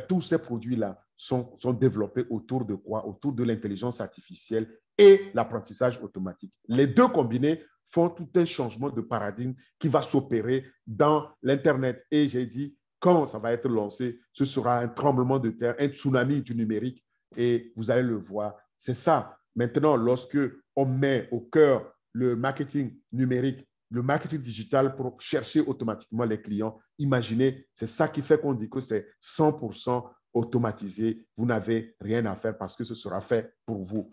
tous ces produits-là sont développés autour de quoi? Autour de l'intelligence artificielle et l'apprentissage automatique. Les deux combinés font tout un changement de paradigme qui va s'opérer dans l'Internet. Et j'ai dit, quand ça va être lancé, ce sera un tremblement de terre, un tsunami du numérique. Et vous allez le voir. C'est ça. Maintenant, lorsque on met au cœur le marketing numérique, le marketing digital pour chercher automatiquement les clients, imaginez, c'est ça qui fait qu'on dit que c'est 100% automatisé. Vous n'avez rien à faire parce que ce sera fait pour vous.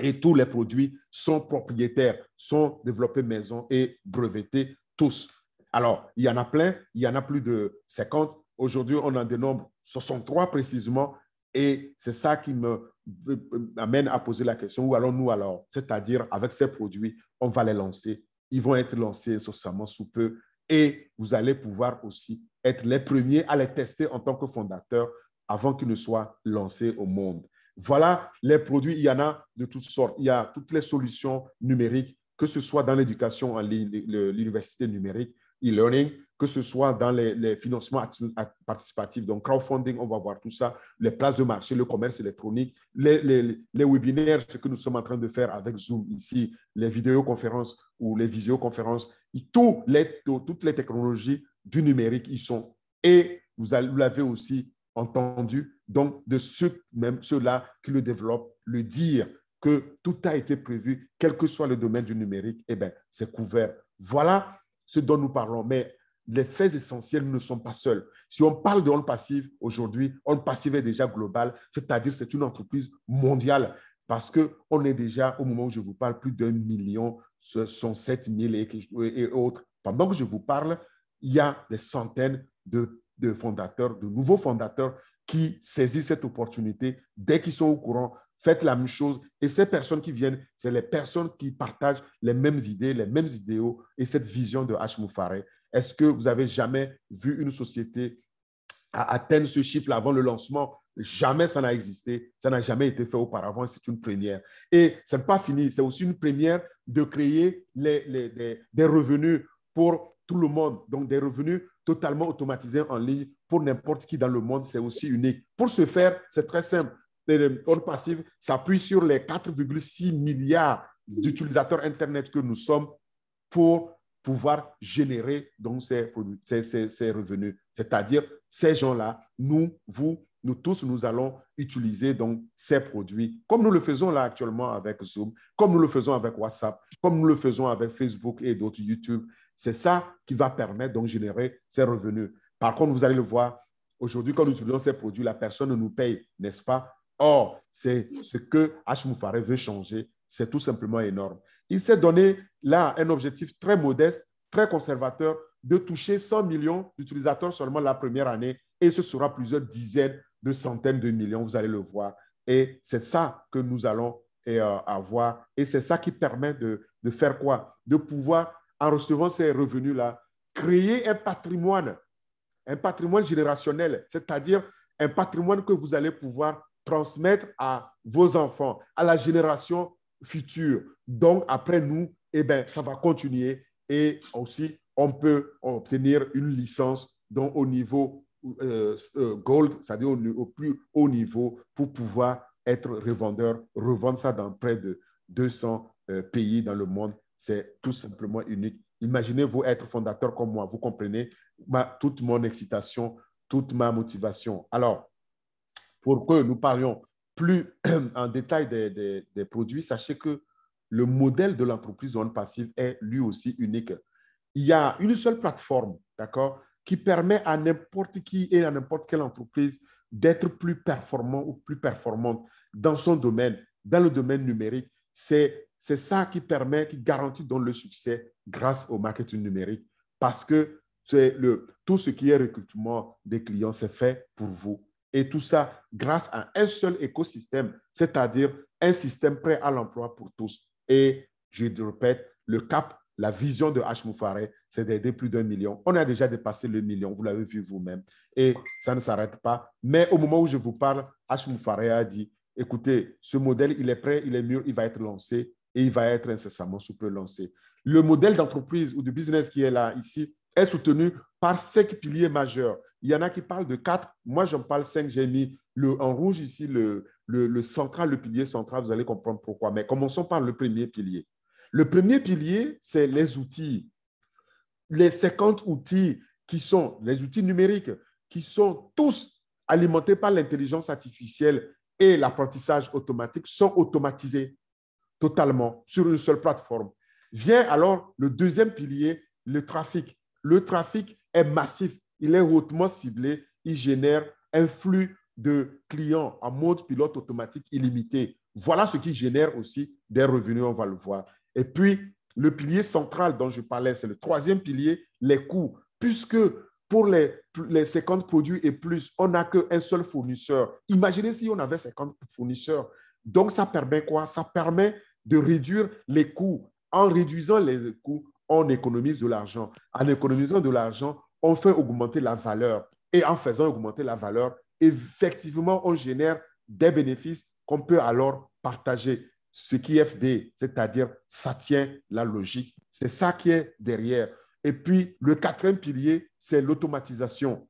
Et tous les produits sont propriétaires, sont développés maison et brevetés tous. Alors, il y en a plein, il y en a plus de 50. Aujourd'hui, on en dénombre 63 précisément. Et c'est ça qui m'amène à poser la question, où allons-nous alors? C'est-à-dire, avec ces produits, on va les lancer. Ils vont être lancés incessamment sous peu. Et vous allez pouvoir aussi être les premiers à les tester en tant que fondateur avant qu'ils ne soient lancés au monde. Voilà les produits, il y en a de toutes sortes. Il y a toutes les solutions numériques, que ce soit dans l'éducation en ligne, l'université numérique, e-learning, que ce soit dans les financements participatifs, donc crowdfunding, on va voir tout ça, les places de marché, le commerce électronique, les webinaires, ce que nous sommes en train de faire avec Zoom ici, les vidéoconférences ou les visioconférences, toutes les technologies du numérique y sont. Et vous l'avez aussi entendu, donc de ceux-là qui le développent, le dire que tout a été prévu, quel que soit le domaine du numérique, eh bien, c'est couvert. Voilà ce dont nous parlons, mais les faits essentiels ne sont pas seuls. Si on parle de On Passive aujourd'hui, On Passive est déjà global, c'est-à-dire c'est une entreprise mondiale parce qu'on est déjà, au moment où je vous parle, plus d'1 million, ce sont 7 000 et autres. Pendant que je vous parle, il y a des centaines de fondateurs, de nouveaux fondateurs qui saisissent cette opportunité dès qu'ils sont au courant. Faites la même chose. Et ces personnes qui viennent, c'est les personnes qui partagent les mêmes idées, les mêmes idéaux et cette vision de H. Moufaré. Est-ce que vous avez jamais vu une société atteindre ce chiffre avant le lancement? Jamais ça n'a existé. Ça n'a jamais été fait auparavant. C'est une première. Et ce n'est pas fini. C'est aussi une première de créer des revenus pour tout le monde. Donc, des revenus totalement automatisés en ligne pour n'importe qui dans le monde. C'est aussi unique. Pour ce faire, c'est très simple. On Passive s'appuie sur les 4,6 milliards d'utilisateurs Internet que nous sommes pour pouvoir générer donc ces revenus. C'est-à-dire, ces gens-là, nous tous, nous allons utiliser donc ces produits, comme nous le faisons là actuellement avec Zoom, comme nous le faisons avec WhatsApp, comme nous le faisons avec Facebook et d'autres YouTube. C'est ça qui va permettre donc de générer ces revenus. Par contre, vous allez le voir, aujourd'hui, quand nous utilisons ces produits, la personne nous paye, n'est-ce pas? Or, c'est ce que H. Moufaré veut changer. C'est tout simplement énorme. Il s'est donné là un objectif très modeste, très conservateur, de toucher 100 millions d'utilisateurs seulement la première année, et ce sera plusieurs dizaines de centaines de millions, vous allez le voir. Et c'est ça que nous allons avoir, et c'est ça qui permet de faire quoi? De pouvoir, en recevant ces revenus-là, créer un patrimoine générationnel, c'est-à-dire un patrimoine que vous allez pouvoir transmettre à vos enfants, à la génération future. Donc, après nous, eh bien, ça va continuer et aussi, on peut obtenir une licence donc, au niveau gold, c'est-à-dire au plus haut niveau pour pouvoir être revendeur, revendre ça dans près de 200 pays dans le monde. C'est tout simplement unique. Imaginez-vous être fondateur comme moi, vous comprenez toute mon excitation, toute ma motivation. Alors, pour que nous parlions plus en détail des produits, sachez que le modèle de l'entreprise On Passive est lui aussi unique. Il y a une seule plateforme, d'accord, qui permet à n'importe qui et à n'importe quelle entreprise d'être plus performant ou plus performante dans son domaine, dans le domaine numérique. C'est ça qui permet, qui garantit donc le succès grâce au marketing numérique parce que tout ce qui est recrutement des clients, c'est fait pour vous. Et tout ça grâce à un seul écosystème, c'est-à-dire un système prêt à l'emploi pour tous. Et je répète, le cap, la vision de H. Moufaré, c'est d'aider plus d'1 million. On a déjà dépassé le million, vous l'avez vu vous-même. Et ça ne s'arrête pas. Mais au moment où je vous parle, H. Moufaré a dit, écoutez, ce modèle, il est prêt, il est mûr, il va être lancé et il va être incessamment sous peu lancé. Le modèle d'entreprise ou de business qui est là, ici, est soutenu par 5 piliers majeurs. Il y en a qui parlent de 4. Moi, j'en parle 5. J'ai mis en rouge ici le central, le pilier central. Vous allez comprendre pourquoi. Mais commençons par le premier pilier. Le premier pilier, c'est les outils. Les 50 outils qui sont les outils numériques, qui sont tous alimentés par l'intelligence artificielle et l'apprentissage automatique, sont automatisés totalement sur une seule plateforme. Vient alors le deuxième pilier, le trafic. Le trafic est massif, il est hautement ciblé, il génère un flux de clients en mode pilote automatique illimité. Voilà ce qui génère aussi des revenus, on va le voir. Et puis, le pilier central dont je parlais, c'est le troisième pilier, les coûts. Puisque pour les 50 produits et plus, on n'a qu'un seul fournisseur. Imaginez si on avait 50 fournisseurs. Donc, ça permet quoi? Ça permet de réduire les coûts. En réduisant les coûts, on économise de l'argent. En économisant de l'argent, on fait augmenter la valeur. Et en faisant augmenter la valeur, effectivement, on génère des bénéfices qu'on peut alors partager. Ce qui est FD, c'est-à-dire ça tient la logique. C'est ça qui est derrière. Et puis, le quatrième pilier, c'est l'automatisation.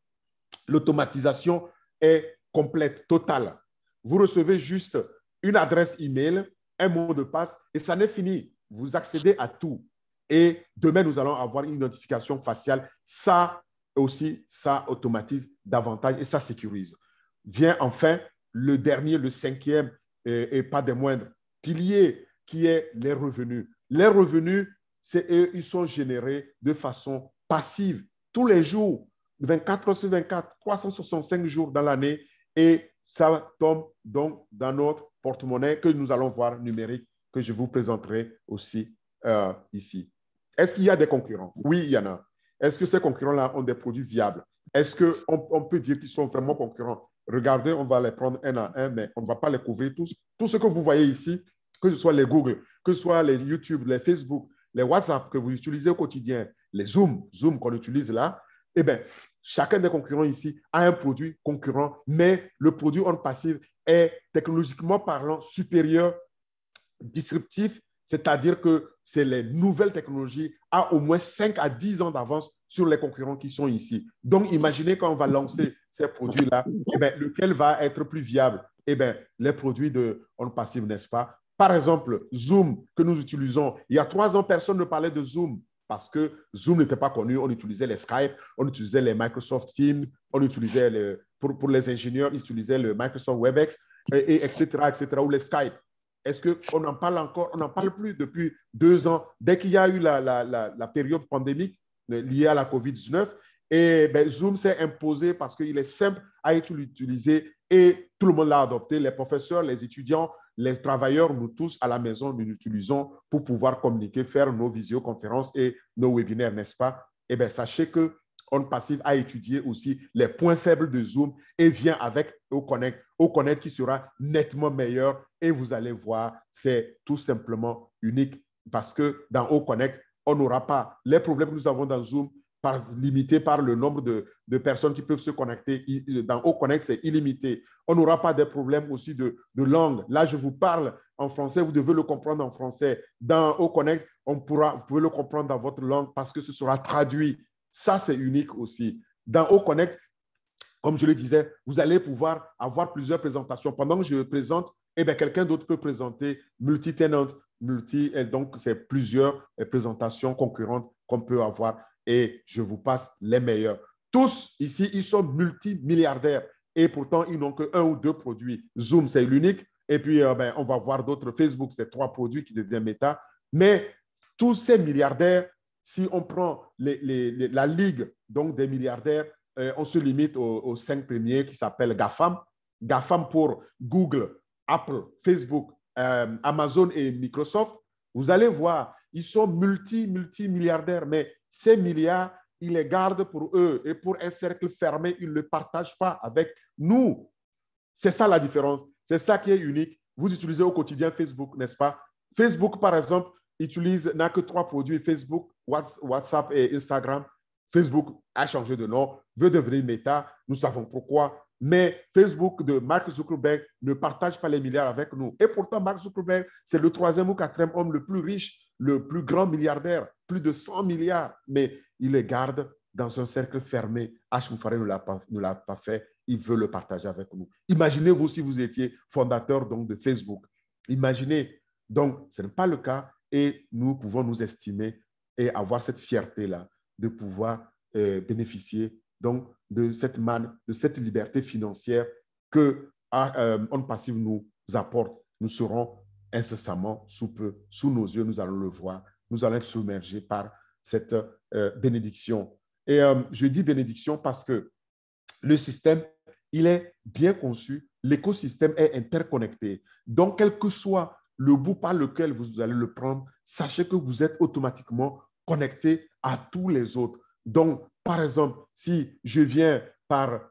L'automatisation est complète, totale. Vous recevez juste une adresse email, un mot de passe, et ça n'est fini. Vous accédez à tout. Et demain, nous allons avoir une identification faciale. Ça aussi, ça automatise davantage et ça sécurise. Vient enfin le dernier, le cinquième, et pas des moindres, pilier, qui est les revenus. Les revenus, ils sont générés de façon passive tous les jours, 24 heures sur 24, 365 jours dans l'année, et ça tombe donc dans notre porte-monnaie que nous allons voir numérique, que je vous présenterai aussi ici. Est-ce qu'il y a des concurrents? Oui, il y en a. Est-ce que ces concurrents-là ont des produits viables? Est-ce qu'on peut dire qu'ils sont vraiment concurrents? Regardez, on va les prendre un à un, mais on ne va pas les couvrir tous. Tout ce que vous voyez ici, que ce soit les Google, que ce soit les YouTube, les Facebook, les WhatsApp que vous utilisez au quotidien, les Zoom qu'on utilise là, eh bien, chacun des concurrents ici a un produit concurrent, mais le produit on passive est technologiquement parlant supérieur, disruptif, c'est-à-dire que c'est les nouvelles technologies à au moins 5 à 10 ans d'avance sur les concurrents qui sont ici. Donc, imaginez quand on va lancer ces produits-là, eh bien, lequel va être plus viable? Eh bien, les produits de On Passive, n'est-ce pas? Par exemple, Zoom que nous utilisons. Il y a 3 ans, personne ne parlait de Zoom parce que Zoom n'était pas connu. On utilisait les Skype, on utilisait les Microsoft Teams, on utilisait pour les ingénieurs, ils utilisaient le Microsoft Webex, etc., ou les Skype. Est-ce qu'on en parle encore? On n'en parle plus depuis 2 ans. Dès qu'il y a eu la période pandémique liée à la COVID-19, et ben, Zoom s'est imposé parce qu'il est simple à utiliser et tout le monde l'a adopté. Les professeurs, les étudiants, les travailleurs, nous tous à la maison, nous l'utilisons pour pouvoir communiquer, faire nos visioconférences et nos webinaires, n'est-ce pas? Eh bien, sachez que On Passive a étudié aussi les points faibles de Zoom et vient avec OConnect. OConnect qui sera nettement meilleur et vous allez voir, c'est tout simplement unique parce que dans OConnect, on n'aura pas les problèmes que nous avons dans Zoom limité par le nombre de personnes qui peuvent se connecter. Dans OConnect, c'est illimité. On n'aura pas de problèmes aussi de langue. Là, je vous parle en français, vous devez le comprendre en français. Dans OConnect, vous pouvez le comprendre dans votre langue parce que ce sera traduit. Ça, c'est unique aussi. Dans OConnect, comme je le disais, vous allez pouvoir avoir plusieurs présentations. Pendant que je présente, eh bien, quelqu'un d'autre peut présenter multi-tenant, et donc c'est plusieurs présentations concurrentes qu'on peut avoir et je vous passe les meilleurs. Tous ici, ils sont multimilliardaires et pourtant, ils n'ont qu'un ou 2 produits. Zoom, c'est l'unique et puis ben, on va voir d'autres. Facebook, c'est 3 produits qui deviennent méta. Mais tous ces milliardaires, si on prend la ligue donc des milliardaires, on se limite aux 5 premiers qui s'appellent GAFAM. GAFAM pour Google, Apple, Facebook, Amazon et Microsoft. Vous allez voir, ils sont multimilliardaires, mais ces milliards ils les gardent pour eux et pour un cercle fermé, ils ne le partagent pas avec nous. C'est ça la différence. C'est ça qui est unique. Vous utilisez au quotidien Facebook, n'est-ce pas? Facebook, par exemple, n'a que 3 produits, Facebook, WhatsApp et Instagram. Facebook a changé de nom, veut devenir Meta, nous savons pourquoi. Mais Facebook de Mark Zuckerberg ne partage pas les milliards avec nous. Et pourtant, Mark Zuckerberg, c'est le 3e ou 4e homme le plus riche, le plus grand milliardaire, plus de 100 milliards. Mais il les garde dans un cercle fermé. H. Moufaré ne l'a pas fait. Il veut le partager avec nous. Imaginez-vous si vous étiez fondateur donc, de Facebook. Imaginez. Donc, ce n'est pas le cas et nous pouvons nous estimer et avoir cette fierté-là de pouvoir bénéficier donc, de cette manne, de cette liberté financière que On Passive nous apporte. Nous serons incessamment sous peu, sous nos yeux, nous allons le voir. Nous allons être submergés par cette bénédiction. Et je dis bénédiction parce que le système, il est bien conçu, l'écosystème est interconnecté. Donc, quel que soit le bout par lequel vous allez le prendre, sachez que vous êtes automatiquement connecté à tous les autres. Donc, par exemple, si je viens par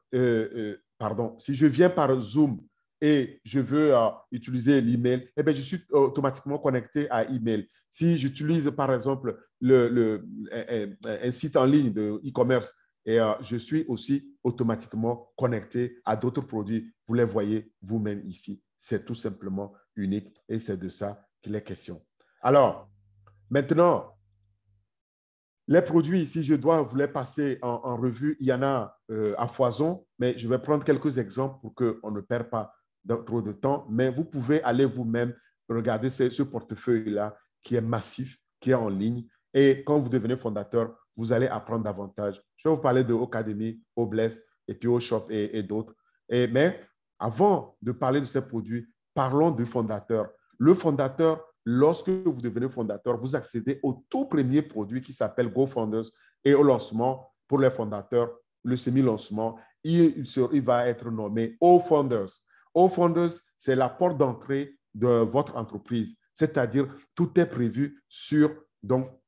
Zoom et je veux utiliser l'email, eh bien, je suis automatiquement connecté à email. Si j'utilise, par exemple, un site en ligne de e-commerce, et je suis aussi automatiquement connecté à d'autres produits. Vous les voyez vous-même ici. C'est tout simplement unique et c'est de ça qu'il est question. Alors, maintenant, les produits, si je dois vous les passer en revue, il y en a à foison, mais je vais prendre quelques exemples pour qu'on ne perde pas trop de temps. Mais vous pouvez aller vous-même regarder ce portefeuille-là qui est massif, qui est en ligne. Et quand vous devenez fondateur, vous allez apprendre davantage. Je vais vous parler de Ocademy, Obless et puis Oshop et d'autres. Mais avant de parler de ces produits, parlons du fondateur. Le fondateur, lorsque vous devenez fondateur, vous accédez au tout premier produit qui s'appelle GoFounders et au lancement pour les fondateurs, le semi-lancement, il va être nommé O-Founders. O-Founders, c'est la porte d'entrée de votre entreprise, c'est-à-dire tout est prévu dans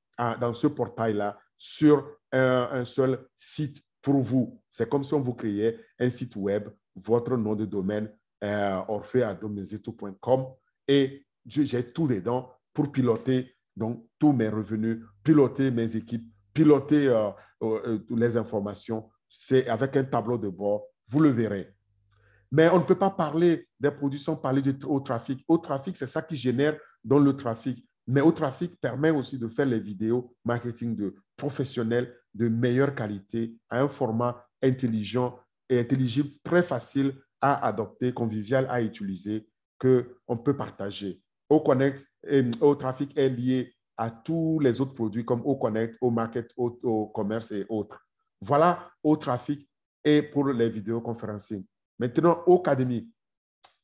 ce portail-là, sur un seul site pour vous. C'est comme si on vous créait un site web, votre nom de domaine, orpheadomezito.com, et j'ai tout dedans pour piloter donc tous mes revenus, piloter mes équipes, piloter les informations. C'est avec un tableau de bord, vous le verrez. Mais on ne peut pas parler des produits sans parler au trafic. Au trafic, c'est ça qui génère dans le trafic. Mais au trafic permet aussi de faire les vidéos marketing de professionnels de meilleure qualité à un format intelligent et intelligible, très facile à adopter, convivial à utiliser, qu'on peut partager. Au trafic est lié à tous les autres produits comme au Connect, au Market, au commerce et autres. Voilà au trafic et pour les vidéoconferencing. Maintenant, Ocademy.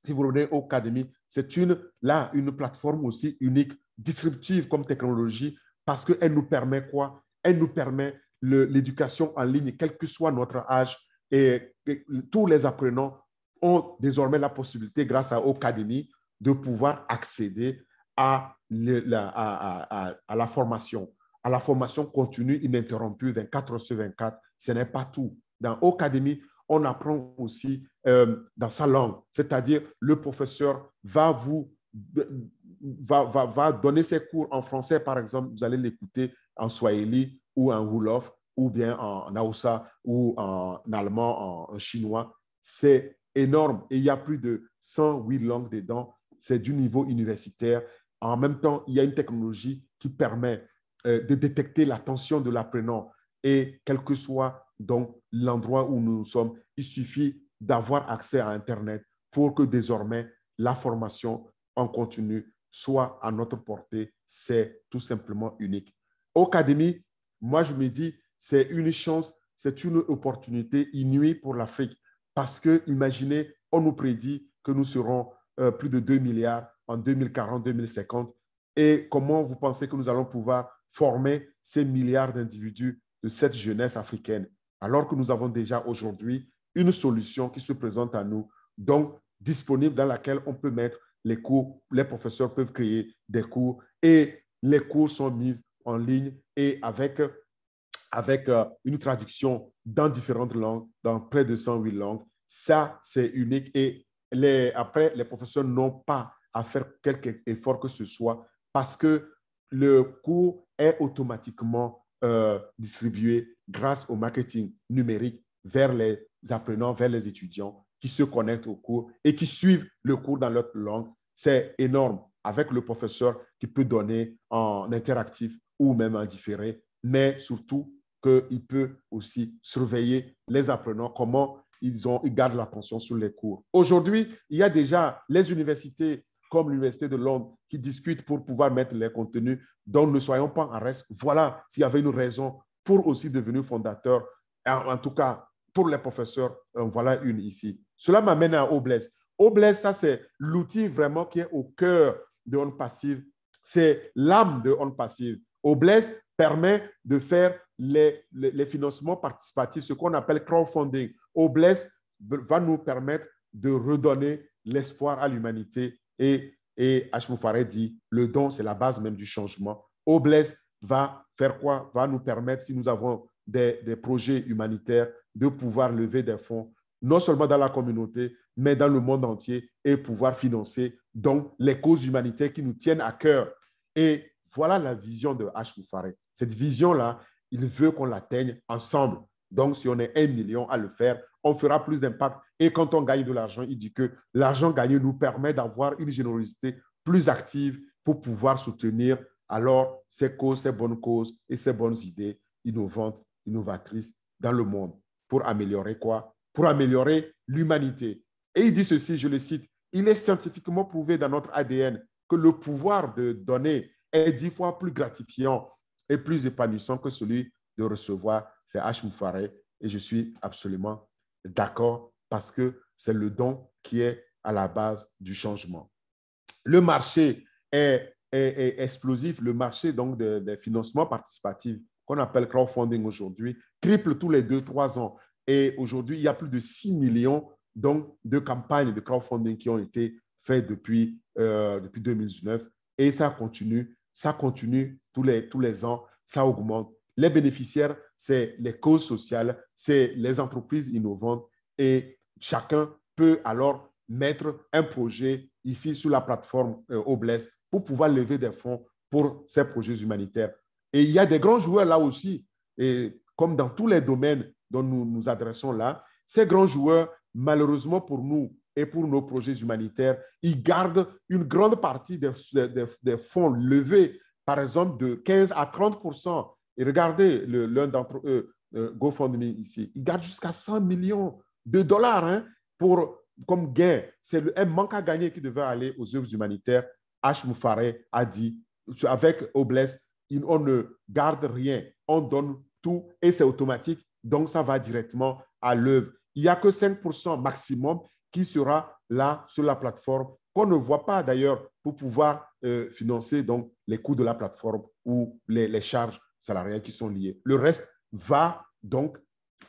Si vous regardez Ocademy, c'est une plateforme aussi unique, disruptive comme technologie, parce qu'elle nous permet quoi? Elle nous permet l'éducation en ligne, quel que soit notre âge. Et tous les apprenants ont désormais la possibilité, grâce à Ocademy, de pouvoir accéder à la formation continue, ininterrompue, 24 heures sur 24. Ce n'est pas tout. Dans Ocademy, on apprend aussi dans sa langue, c'est-à-dire le professeur va donner ses cours en français, par exemple, vous allez l'écouter en Swahili ou en Wolof ou bien en Hausa ou en allemand, en chinois. C'est énorme et il y a plus de 108 langues dedans. C'est du niveau universitaire. En même temps, il y a une technologie qui permet de détecter l'attention de l'apprenant et quel que soit donc l'endroit où nous sommes, il suffit d'avoir accès à Internet pour que désormais la formation en continu soit à notre portée. C'est tout simplement unique. Ocademy, moi je me dis, c'est une chance, c'est une opportunité inouïe pour l'Afrique parce que, imaginez, on nous prédit que nous serons plus de 2 milliards en 2040-2050 et comment vous pensez que nous allons pouvoir former ces milliards d'individus de cette jeunesse africaine, alors que nous avons déjà aujourd'hui une solution qui se présente à nous, donc disponible, dans laquelle on peut mettre les cours, les professeurs peuvent créer des cours et les cours sont mis en ligne et avec avec une traduction dans différentes langues, dans près de 108 langues. Ça, c'est unique. Et après, les professeurs n'ont pas à faire quelque effort que ce soit parce que le cours est automatiquement distribué grâce au marketing numérique vers les apprenants, vers les étudiants qui se connectent au cours et qui suivent le cours dans leur langue. C'est énorme avec le professeur qui peut donner en interactif ou même en différé, mais surtout qu'il peut aussi surveiller les apprenants, comment ils gardent l'attention sur les cours. Aujourd'hui, il y a déjà les universités comme l'Université de Londres qui discutent pour pouvoir mettre les contenus. Donc, ne soyons pas en reste. Voilà s'il y avait une raison pour aussi devenir fondateur. En tout cas, pour les professeurs, voilà une ici. Cela m'amène à Obless. Obless, ça, c'est l'outil vraiment qui est au cœur de On Passive. C'est l'âme de On Passive. Obless permet de faire les financements participatifs, ce qu'on appelle crowdfunding. Obless va nous permettre de redonner l'espoir à l'humanité. Et H. Moufaré dit, le don, c'est la base même du changement. Obless va faire quoi? Va nous permettre, si nous avons des projets humanitaires, de pouvoir lever des fonds, non seulement dans la communauté, mais dans le monde entier, et pouvoir financer donc les causes humanitaires qui nous tiennent à cœur. Et voilà la vision de H. Moufaré. Cette vision-là, il veut qu'on l'atteigne ensemble. Donc, si on est 1 million à le faire, on fera plus d'impact. Et quand on gagne de l'argent, il dit que l'argent gagné nous permet d'avoir une générosité plus active pour pouvoir soutenir alors ces causes, ces bonnes causes et ces bonnes idées innovantes, innovatrices dans le monde. Pour améliorer quoi? Pour améliorer l'humanité. Et il dit ceci, je le cite, il est scientifiquement prouvé dans notre ADN que le pouvoir de donner est 10 fois plus gratifiant et plus épanouissant que celui de recevoir. C'est H. Moufaré et je suis absolument d'accord parce que c'est le don qui est à la base du changement. Le marché est explosif. Le marché donc des financements participatifs qu'on appelle crowdfunding aujourd'hui triple tous les 2-3 ans. Et aujourd'hui, il y a plus de 6 millions donc, de campagnes de crowdfunding qui ont été faites depuis 2019. Et ça continue tous les ans, ça augmente. Les bénéficiaires, c'est les causes sociales, c'est les entreprises innovantes et chacun peut alors mettre un projet ici sur la plateforme Obless pour pouvoir lever des fonds pour ces projets humanitaires. Et il y a des grands joueurs là aussi, et comme dans tous les domaines dont nous nous adressons là, ces grands joueurs, malheureusement pour nous et pour nos projets humanitaires, ils gardent une grande partie des fonds levés, par exemple de 15 à 30%. Et regardez l'un d'entre eux, GoFundMe ici, ils gardent jusqu'à 100 millions de dollars hein, comme gain. C'est un manque à gagner qui devait aller aux œuvres humanitaires. H. Moufaré a dit, avec Obless, on ne garde rien, on donne tout et c'est automatique, donc ça va directement à l'œuvre. Il n'y a que 5% maximum qui sera là sur la plateforme, qu'on ne voit pas d'ailleurs pour pouvoir financer donc, les coûts de la plateforme ou les charges salariales qui sont liées. Le reste va donc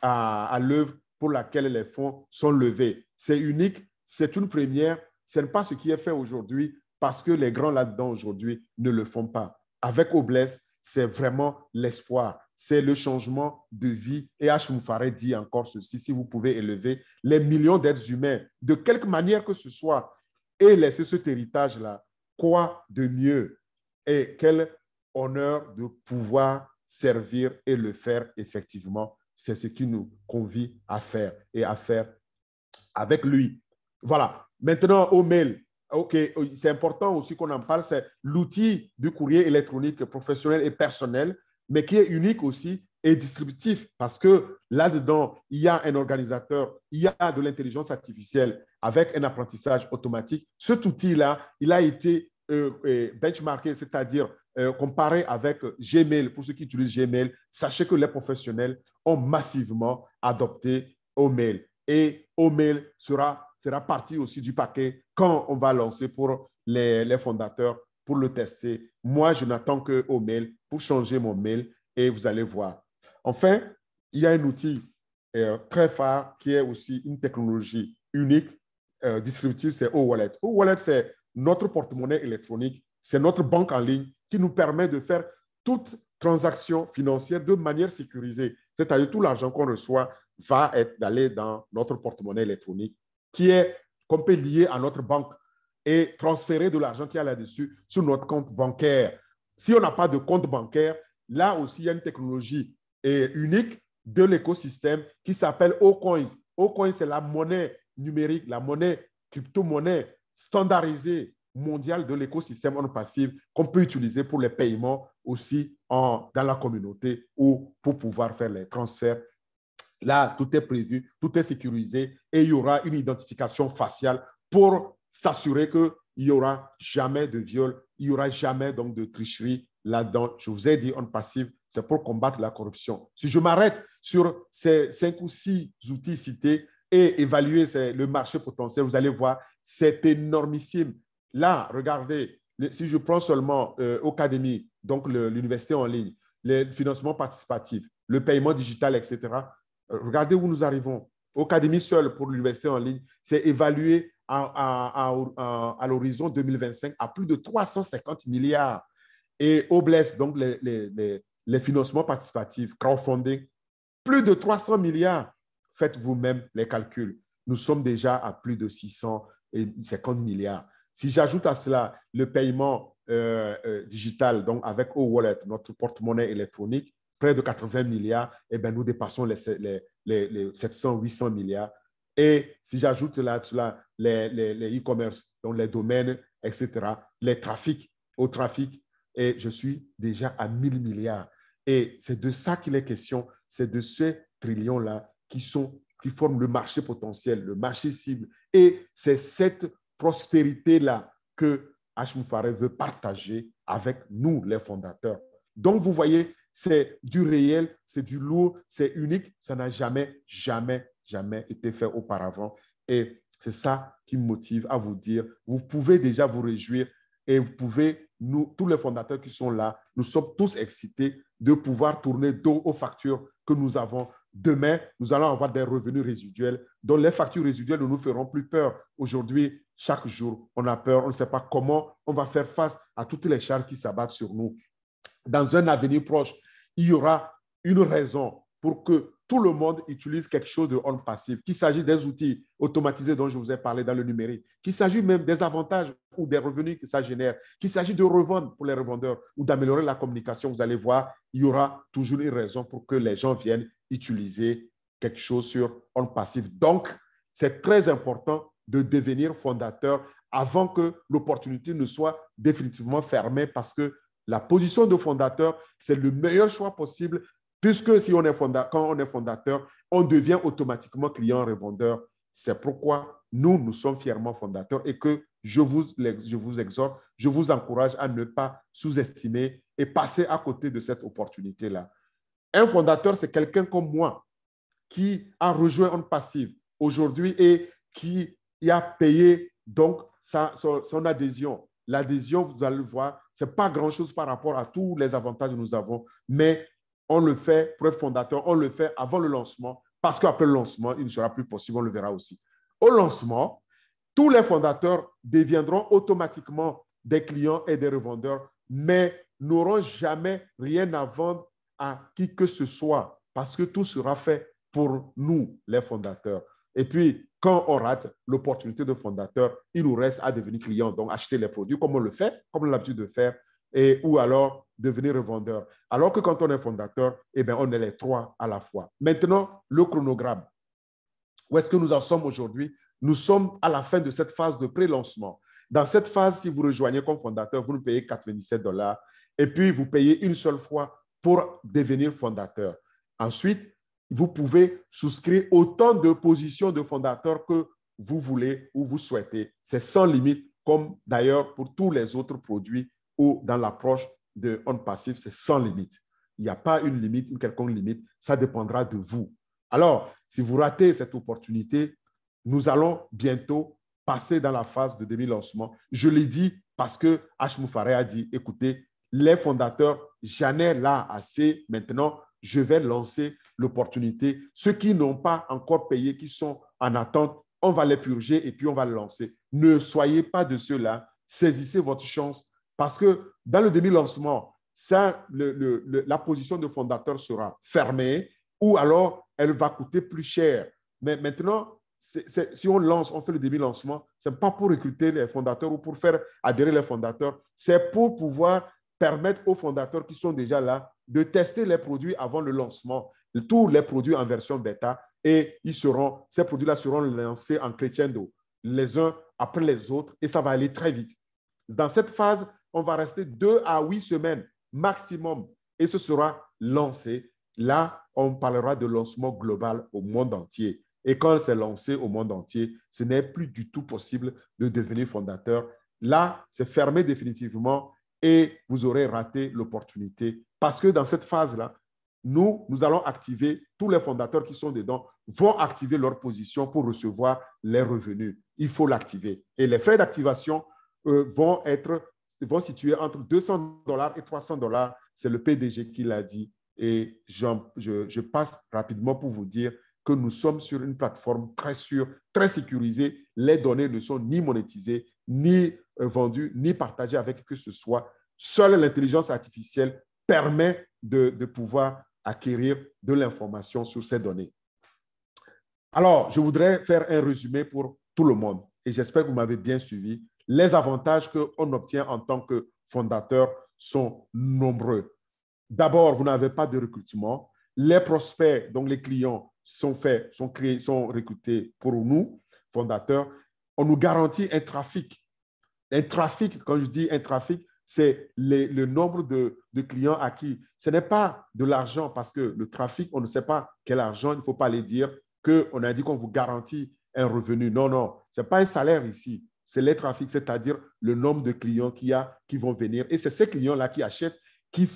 à l'œuvre pour laquelle les fonds sont levés. C'est unique, c'est une première, ce n'est pas ce qui est fait aujourd'hui parce que les grands là-dedans aujourd'hui ne le font pas. Avec Obless, c'est vraiment l'espoir, c'est le changement de vie. Et H. Moufaré dit encore ceci, si vous pouvez élever les millions d'êtres humains, de quelque manière que ce soit, et laisser cet héritage-là, quoi de mieux? Et quel honneur de pouvoir servir et le faire effectivement. C'est ce qui nous convie à faire et à faire avec lui. Voilà. Maintenant, au mail. OK, c'est important aussi qu'on en parle, c'est l'outil du courrier électronique professionnel et personnel, mais qui est unique aussi et distributif parce que là-dedans, il y a un organisateur, il y a de l'intelligence artificielle avec un apprentissage automatique. Cet outil-là, il a été benchmarké, c'est-à-dire comparé avec Gmail. Pour ceux qui utilisent Gmail, sachez que les professionnels ont massivement adopté Omail. Et Omail fera partie aussi du paquet quand on va lancer pour les fondateurs pour le tester. Moi, je n'attends que Omail pour changer mon mail et vous allez voir. Enfin, il y a un outil très phare qui est aussi une technologie unique, distributive, c'est OWallet. OWallet, c'est notre porte-monnaie électronique, c'est notre banque en ligne qui nous permet de faire toutes transactions financières de manière sécurisée. C'est-à-dire tout l'argent qu'on reçoit va aller dans notre porte-monnaie électronique qu'on peut lier à notre banque et transférer de l'argent qu'il y a là-dessus sur notre compte bancaire. Si on n'a pas de compte bancaire, là aussi, il y a une technologie unique de l'écosystème qui s'appelle Ocoins. Ocoins, c'est la monnaie numérique, la monnaie crypto-monnaie standardisée mondiale de l'écosystème on passive qu'on peut utiliser pour les paiements aussi dans la communauté ou pour pouvoir faire les transferts. Là, tout est prévu, tout est sécurisé et il y aura une identification faciale pour s'assurer qu'il n'y aura jamais de viol, il n'y aura jamais donc de tricherie là-dedans. Je vous ai dit, on passive, c'est pour combattre la corruption. Si je m'arrête sur ces 5 ou 6 outils cités et évaluer le marché potentiel, vous allez voir, c'est énormissime. Là, regardez, si je prends seulement Académie, donc l'université en ligne, les financements participatifs, le paiement digital, etc., regardez où nous arrivons. Académie seule pour l'université en ligne, c'est évalué à l'horizon 2025 à plus de 350 milliards. Et OBLES, donc les financements participatifs, crowdfunding, plus de 300 milliards. Faites vous-même les calculs. Nous sommes déjà à plus de 650 milliards. Si j'ajoute à cela le paiement digital, donc avec O-Wallet, notre porte-monnaie électronique, près de 80 milliards, eh bien, nous dépassons les 700-800 milliards. Et si j'ajoute là les e-commerce, donc les domaines, etc., les trafics, au trafic, et je suis déjà à 1000 milliards. Et c'est de ça qu'il est question, c'est de ces trillions-là qui forment le marché potentiel, le marché cible. Et c'est cette prospérité-là que H. Moufaré veut partager avec nous, les fondateurs. Donc, vous voyez, c'est du réel, c'est du lourd, c'est unique. Ça n'a jamais été fait auparavant. Et c'est ça qui me motive à vous dire, vous pouvez déjà vous réjouir et vous pouvez, nous, tous les fondateurs qui sont là, nous sommes tous excités de pouvoir tourner dos aux factures que nous avons. Demain, nous allons avoir des revenus résiduels dont les factures résiduelles ne nous feront plus peur. Aujourd'hui, chaque jour, on a peur, on ne sait pas comment on va faire face à toutes les charges qui s'abattent sur nous. Dans un avenir proche, il y aura une raison pour que tout le monde utilise quelque chose de on-passif, qu'il s'agit des outils automatisés dont je vous ai parlé dans le numérique, qu'il s'agit même des avantages ou des revenus que ça génère, qu'il s'agit de revendre pour les revendeurs ou d'améliorer la communication. Vous allez voir, il y aura toujours une raison pour que les gens viennent utiliser quelque chose sur on-passif. Donc, c'est très important de devenir fondateur avant que l'opportunité ne soit définitivement fermée parce que la position de fondateur, c'est le meilleur choix possible puisque si quand on est fondateur, on devient automatiquement client-revendeur. C'est pourquoi nous sommes fièrement fondateurs et que je vous exhorte, je vous encourage à ne pas sous-estimer et passer à côté de cette opportunité-là. Un fondateur, c'est quelqu'un comme moi qui a rejoint On Passive aujourd'hui et qui y a payé donc son adhésion. L'adhésion, vous allez le voir, ce n'est pas grand-chose par rapport à tous les avantages que nous avons, mais on le fait pour être fondateur, on le fait avant le lancement, parce qu'après le lancement, il ne sera plus possible, on le verra aussi. Au lancement, tous les fondateurs deviendront automatiquement des clients et des revendeurs, mais n'auront jamais rien à vendre à qui que ce soit, parce que tout sera fait pour nous, les fondateurs. Et puis, quand on rate l'opportunité de fondateur, il nous reste à devenir client, donc acheter les produits comme on le fait, comme on a l'habitude de faire, ou alors devenir revendeur. Alors que quand on est fondateur, eh bien, on est les trois à la fois. Maintenant, le chronogramme. Où est-ce que nous en sommes aujourd'hui? Nous sommes à la fin de cette phase de pré-lancement. Dans cette phase, si vous rejoignez comme fondateur, vous nous payez $97 et puis vous payez une seule fois pour devenir fondateur. Ensuite, vous pouvez souscrire autant de positions de fondateur que vous voulez ou vous souhaitez. C'est sans limite, comme d'ailleurs pour tous les autres produits ou dans l'approche de On Passive, c'est sans limite. Il n'y a pas une limite, une quelconque limite. Ça dépendra de vous. Alors, si vous ratez cette opportunité, nous allons bientôt passer dans la phase de demi-lancement. Je l'ai dit parce que H. Moufaré a dit, écoutez, les fondateurs, j'en ai là assez. Maintenant, je vais lancer l'opportunité. Ceux qui n'ont pas encore payé, qui sont en attente, on va les purger et puis on va le lancer. Ne soyez pas de ceux-là. Saisissez votre chance parce que dans le demi-lancement, ça, la position de fondateur sera fermée ou alors elle va coûter plus cher. Mais maintenant, si on lance, on fait le demi-lancement, ce n'est pas pour recruter les fondateurs ou pour faire adhérer les fondateurs, c'est pour pouvoir permettre aux fondateurs qui sont déjà là de tester les produits avant le lancement, tous les produits en version bêta, et ces produits-là seront lancés en crescendo, les uns après les autres, et ça va aller très vite. Dans cette phase, on va rester 2 à 8 semaines maximum, et ce sera lancé. Là, on parlera de lancement global au monde entier. Et quand c'est lancé au monde entier, ce n'est plus du tout possible de devenir fondateur. Là, c'est fermé définitivement et vous aurez raté l'opportunité. Parce que dans cette phase-là, nous allons activer, tous les fondateurs qui sont dedans vont activer leur position pour recevoir les revenus. Il faut l'activer. Et les frais d'activation vont situer entre $200 et $300. C'est le PDG qui l'a dit. Et je passe rapidement pour vous dire que nous sommes sur une plateforme très sûre, très sécurisée. Les données ne sont ni monétisées, ni vendues, ni partagées avec qui que ce soit. Seule l'intelligence artificielle permet de pouvoir acquérir de l'information sur ces données. Alors, je voudrais faire un résumé pour tout le monde et j'espère que vous m'avez bien suivi. Les avantages qu'on obtient en tant que fondateur sont nombreux. D'abord, vous n'avez pas de recrutement. Les prospects, donc les clients, sont recrutés pour nous, fondateurs. On nous garantit un trafic. Un trafic, quand je dis un trafic, c'est le nombre de clients acquis. Ce n'est pas de l'argent parce que le trafic, on ne sait pas quel argent, il ne faut pas aller dire qu'on a dit qu'on vous garantit un revenu. Non, non, ce n'est pas un salaire ici. C'est les trafics, c'est-à-dire le nombre de clients qu'il y a qui vont venir. Et c'est ces clients-là qui achètent, qui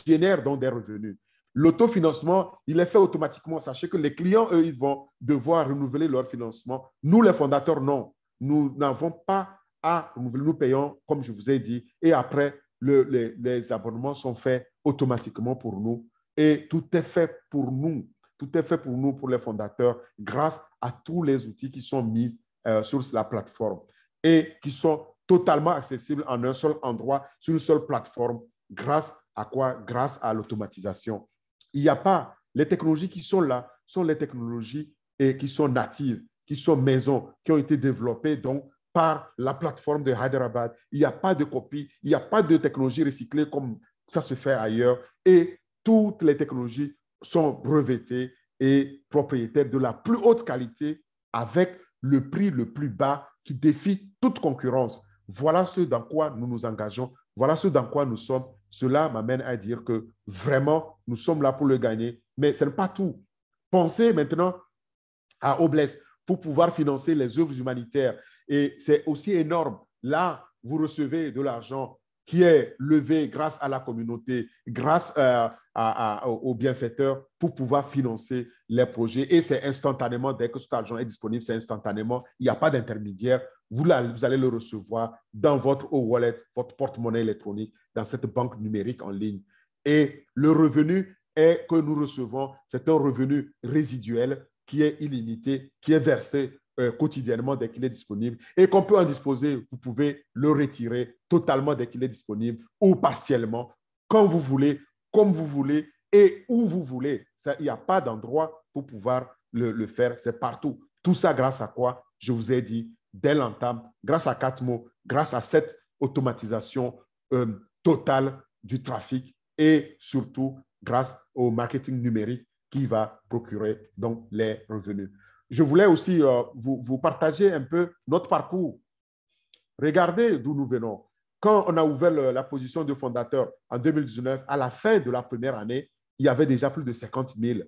génèrent donc des revenus. L'autofinancement, il est fait automatiquement. Sachez que les clients, eux, ils vont devoir renouveler leur financement. Nous, les fondateurs, non. Nous n'avons pas à renouveler. Nous payons, comme je vous ai dit, et après, les abonnements sont faits automatiquement pour nous. Et tout est fait pour nous. Tout est fait pour nous, pour les fondateurs, grâce à tous les outils qui sont mis sur la plateforme et qui sont totalement accessibles en un seul endroit, sur une seule plateforme. Grâce à quoi? Grâce à l'automatisation. Il n'y a pas, les technologies qui sont là sont les technologies qui sont natives, qui sont maison, qui ont été développées donc par la plateforme de Hyderabad. Il n'y a pas de copie, il n'y a pas de technologie recyclée comme ça se fait ailleurs. Et toutes les technologies sont brevetées et propriétaires de la plus haute qualité avec le prix le plus bas qui défie toute concurrence. Voilà ce dans quoi nous nous engageons. Voilà ce dans quoi nous sommes. Cela m'amène à dire que vraiment, nous sommes là pour le gagner. Mais ce n'est pas tout. Pensez maintenant à Obless pour pouvoir financer les œuvres humanitaires. Et c'est aussi énorme. Là, vous recevez de l'argent qui est levé grâce à la communauté, grâce aux bienfaiteurs pour pouvoir financer les projets. Et c'est instantanément, dès que cet argent est disponible, c'est instantanément. Il n'y a pas d'intermédiaire. Vous allez le recevoir dans votre e-wallet, votre porte-monnaie électronique, dans cette banque numérique en ligne. Et le revenu que nous recevons, c'est un revenu résiduel qui est illimité, qui est versé quotidiennement dès qu'il est disponible et qu'on peut en disposer. Vous pouvez le retirer totalement dès qu'il est disponible ou partiellement, quand vous voulez, comme vous voulez et où vous voulez. Il n'y a pas d'endroit pour pouvoir le faire, c'est partout. Tout ça grâce à quoi? Je vous ai dit dès l'entame, grâce à 4 mots, grâce à cette automatisation totale du trafic et surtout grâce au marketing numérique qui va procurer donc les revenus. Je voulais aussi vous partager un peu notre parcours. Regardez d'où nous venons. Quand on a ouvert la position de fondateur en 2019, à la fin de la première année, il y avait déjà plus de 50 000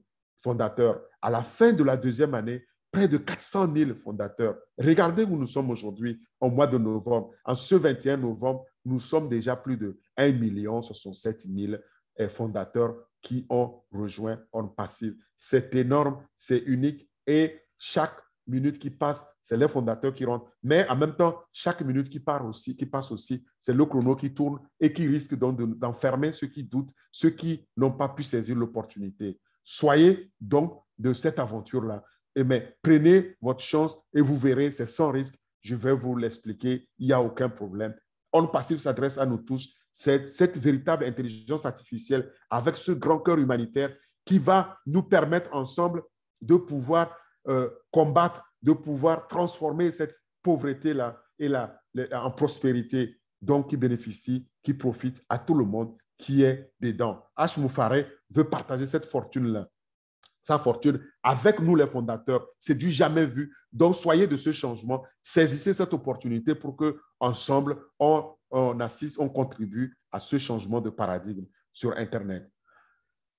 fondateurs. À la fin de la deuxième année, près de 400 000 fondateurs. Regardez où nous sommes aujourd'hui, au mois de novembre. En ce 21 novembre, nous sommes déjà plus de 1 067 000 fondateurs qui ont rejoint OnPassive. C'est énorme, c'est unique et chaque minute qui passe, c'est les fondateurs qui rentrent. Mais en même temps, chaque minute qui passe aussi, c'est le chrono qui tourne et qui risque donc d'enfermer ceux qui doutent, ceux qui n'ont pas pu saisir l'opportunité. Soyez donc de cette aventure-là. Mais prenez votre chance et vous verrez, c'est sans risque. Je vais vous l'expliquer, il n'y a aucun problème. OnPassive s'adresse à nous tous. c'est cette véritable intelligence artificielle avec ce grand cœur humanitaire qui va nous permettre ensemble de pouvoir combattre, de pouvoir transformer cette pauvreté-là et en prospérité, donc qui bénéficie, qui profite à tout le monde qui est dedans. H. Moufaré veut partager cette fortune-là, sa fortune avec nous les fondateurs. C'est du jamais vu. Donc, soyez de ce changement. Saisissez cette opportunité pour que ensemble on assiste, on contribue à ce changement de paradigme sur Internet.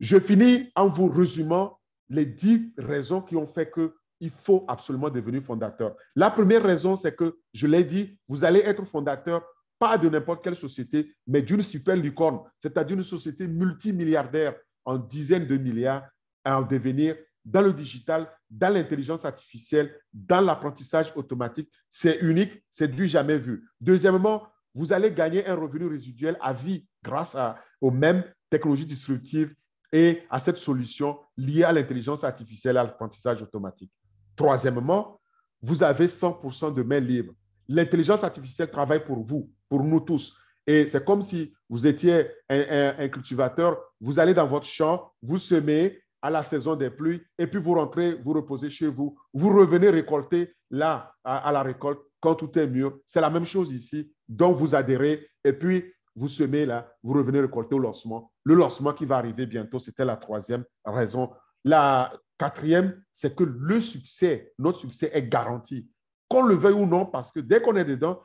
Je finis en vous résumant les 10 raisons qui ont fait qu'il faut absolument devenir fondateur. La première raison, c'est que, je l'ai dit, vous allez être fondateur pas de n'importe quelle société, mais d'une super licorne, c'est-à-dire une société multimilliardaire en dizaines de milliards à en devenir dans le digital, dans l'intelligence artificielle, dans l'apprentissage automatique. C'est unique, c'est du jamais vu. Deuxièmement, vous allez gagner un revenu résiduel à vie grâce aux mêmes technologies disruptives et à cette solution liée à l'intelligence artificielle et à l'apprentissage automatique. Troisièmement, vous avez 100% de main libre. L'intelligence artificielle travaille pour vous, pour nous tous. Et c'est comme si vous étiez un cultivateur, vous allez dans votre champ, vous semez à la saison des pluies, et puis vous rentrez, vous reposez chez vous, vous revenez récolter là, à la récolte, quand tout est mûr. C'est la même chose ici. Donc, vous adhérez, et puis vous semez là, vous revenez récolter au lancement. Le lancement qui va arriver bientôt, c'était la troisième raison. La quatrième, c'est que le succès, notre succès est garanti. Qu'on le veuille ou non, parce que dès qu'on est dedans,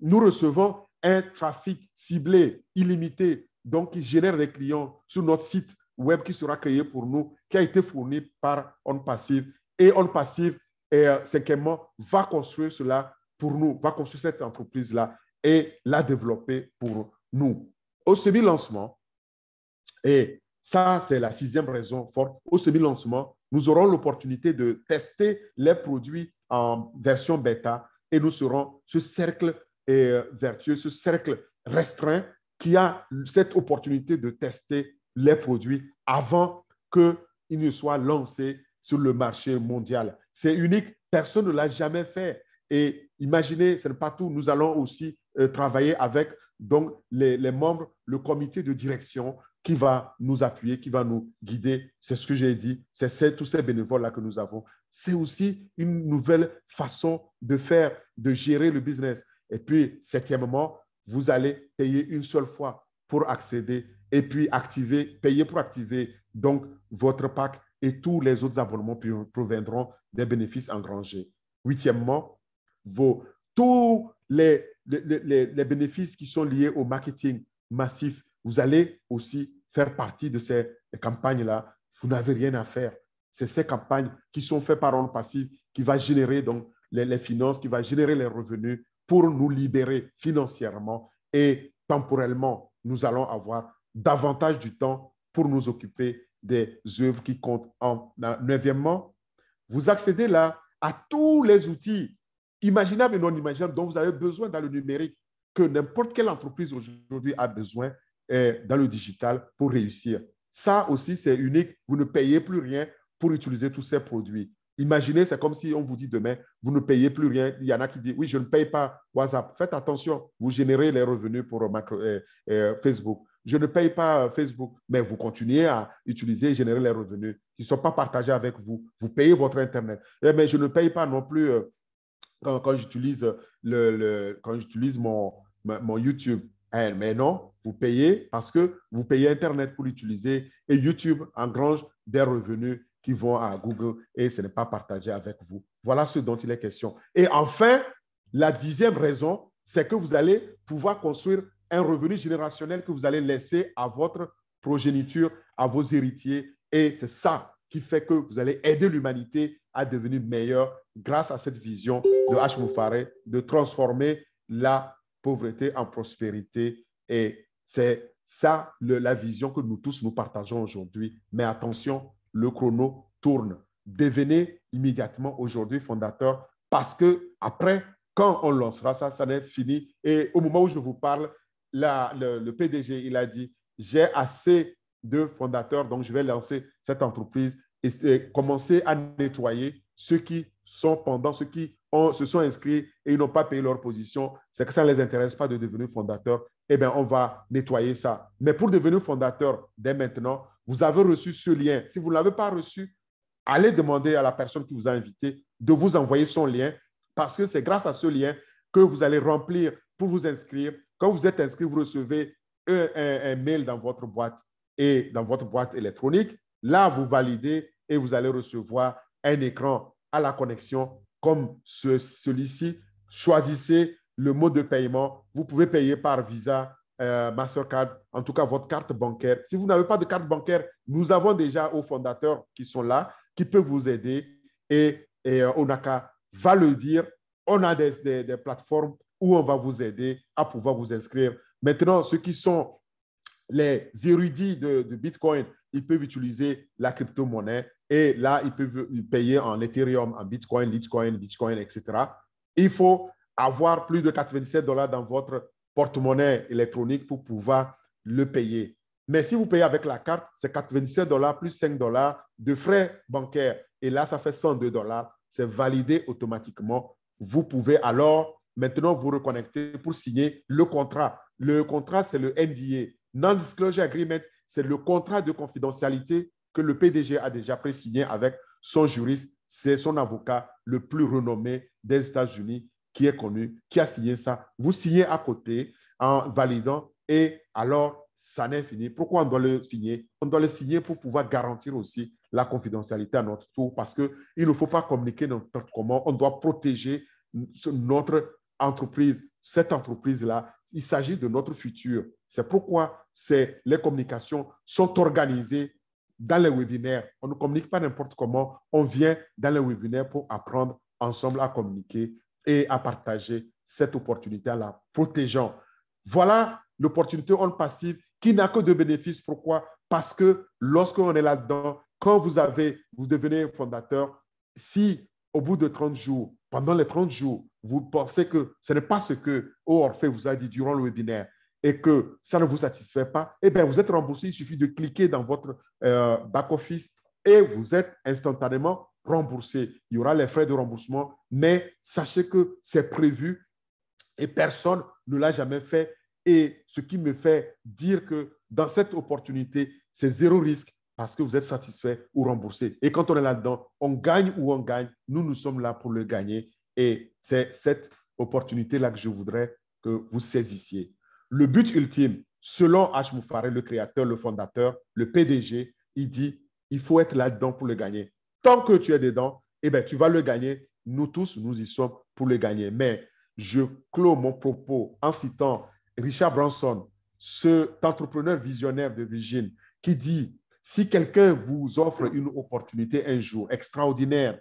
nous recevons un trafic ciblé, illimité, donc qui génère des clients sur notre site web qui sera créé pour nous, qui a été fourni par OnPassive. Et OnPassive, cinquièmement, va construire cela pour nous, va construire cette entreprise-là et la développer pour nous. Au semi-lancement, et ça, c'est la sixième raison forte, au semi-lancement, nous aurons l'opportunité de tester les produits en version bêta et nous serons ce cercle vertueux, ce cercle restreint qui a cette opportunité de tester les produits avant qu'ils ne soient lancés sur le marché mondial. C'est unique, personne ne l'a jamais fait. Et imaginez, ce n'est pas tout, nous allons aussi travailler avec donc, les membres, le comité de direction qui va nous appuyer, qui va nous guider. C'est ce que j'ai dit, c'est tous ces bénévoles-là que nous avons. C'est aussi une nouvelle façon de faire, de gérer le business. Et puis, septièmement, vous allez payer une seule fois pour accéder et puis payer pour activer donc votre pack et tous les autres abonnements proviendront des bénéfices engrangés. Huitièmement, tous les bénéfices qui sont liés au marketing massif, vous allez aussi faire partie de ces campagnes-là. Vous n'avez rien à faire. C'est ces campagnes qui sont faites par OnPassive qui va générer donc les finances, qui va générer les revenus pour nous libérer financièrement et temporellement, nous allons avoir davantage du temps pour nous occuper des œuvres qui comptent. Neuvièmement, vous accédez là à tous les outils imaginables et non imaginables dont vous avez besoin dans le numérique, que n'importe quelle entreprise aujourd'hui a besoin dans le digital pour réussir. Ça aussi, c'est unique. Vous ne payez plus rien pour utiliser tous ces produits. Imaginez, c'est comme si on vous dit demain, vous ne payez plus rien. Il y en a qui disent, oui, je ne paye pas WhatsApp. Faites attention, vous générez les revenus pour Facebook. Je ne paye pas Facebook, mais vous continuez à utiliser et générer les revenus qui ne sont pas partagés avec vous. Vous payez votre Internet. Mais je ne paye pas non plus quand j'utilise mon YouTube. Mais non, vous payez parce que vous payez Internet pour l'utiliser et YouTube engrange des revenus qui vont à Google et ce n'est pas partagé avec vous. Voilà ce dont il est question. Et enfin, la 10e raison, c'est que vous allez pouvoir construire un revenu générationnel que vous allez laisser à votre progéniture, à vos héritiers. Et c'est ça qui fait que vous allez aider l'humanité à devenir meilleure grâce à cette vision de H. Moufaré de transformer la pauvreté en prospérité. Et c'est ça la vision que nous tous nous partageons aujourd'hui. Mais attention, le chrono tourne. Devenez immédiatement aujourd'hui fondateur parce que après, quand on lancera ça, ça n'est fini. Et au moment où je vous parle, le PDG, il a dit, j'ai assez de fondateurs, donc je vais lancer cette entreprise et commencer à nettoyer ceux qui sont ceux qui se sont inscrits et ils n'ont pas payé leur position. C'est que ça ne les intéresse pas de devenir fondateur. eh bien, on va nettoyer ça. Mais pour devenir fondateur dès maintenant, vous avez reçu ce lien. Si vous ne l'avez pas reçu, allez demander à la personne qui vous a invité de vous envoyer son lien parce que c'est grâce à ce lien que vous allez remplir pour vous inscrire. Quand vous êtes inscrit, vous recevez un mail dans votre boîte et dans votre boîte électronique. Là, vous validez et vous allez recevoir un écran à la connexion comme celui-ci. Choisissez le mode de paiement. Vous pouvez payer par Visa, Mastercard, en tout cas votre carte bancaire. Si vous n'avez pas de carte bancaire, nous avons déjà aux fondateurs qui sont là, qui peuvent vous aider. Et Onaka va le dire. On a des plateformes où on va vous aider à pouvoir vous inscrire. Maintenant, ceux qui sont les érudits de Bitcoin, ils peuvent utiliser la crypto-monnaie et là, ils peuvent payer en Ethereum, en Bitcoin, Litecoin, Bitcoin, etc. Il faut avoir plus de $97 dans votre porte-monnaie électronique pour pouvoir le payer. Mais si vous payez avec la carte, c'est $97 plus $5 de frais bancaires. Et là, ça fait $102. C'est validé automatiquement. Vous pouvez alors maintenant vous reconnecter pour signer le contrat. Le contrat, c'est le NDA. Non-Disclosure Agreement, c'est le contrat de confidentialité que le PDG a déjà pré-signé avec son juriste. C'est son avocat le plus renommé des États-Unis qui est connu, qui a signé ça. Vous signez à côté en validant et alors, ça n'est fini. Pourquoi on doit le signer? On doit le signer pour pouvoir garantir aussi la confidentialité à notre tour parce qu'il ne faut pas communiquer n'importe comment. On doit protéger notre entreprise. Cette entreprise-là, il s'agit de notre futur. C'est pourquoi les communications sont organisées dans les webinaires. On ne communique pas n'importe comment. On vient dans les webinaires pour apprendre ensemble à communiquer et à partager cette opportunité en la protégeant. Voilà l'opportunité on passive qui n'a que de bénéfices. Pourquoi? Parce que lorsqu'on est là-dedans, quand vous devenez fondateur, si au bout de 30 jours, pendant les 30 jours, vous pensez que ce n'est pas ce que Orphée vous a dit durant le webinaire et que ça ne vous satisfait pas, eh bien, vous êtes remboursé. Il suffit de cliquer dans votre back-office et vous êtes instantanément remboursé. Il y aura les frais de remboursement, mais sachez que c'est prévu et personne ne l'a jamais fait. Et ce qui me fait dire que dans cette opportunité, c'est zéro risque parce que vous êtes satisfait ou remboursé. Et quand on est là-dedans, on gagne ou on gagne. Nous sommes là pour le gagner. Et c'est cette opportunité-là que je voudrais que vous saisissiez. Le but ultime, selon H. Moufaré, le créateur, le fondateur, le PDG, il dit, il faut être là-dedans pour le gagner. Tant que tu es dedans, eh bien, tu vas le gagner. Nous tous, nous y sommes pour le gagner. Mais je clôt mon propos en citant Richard Branson, cet entrepreneur visionnaire de Virgin, qui dit, si quelqu'un vous offre une opportunité un jour extraordinaire,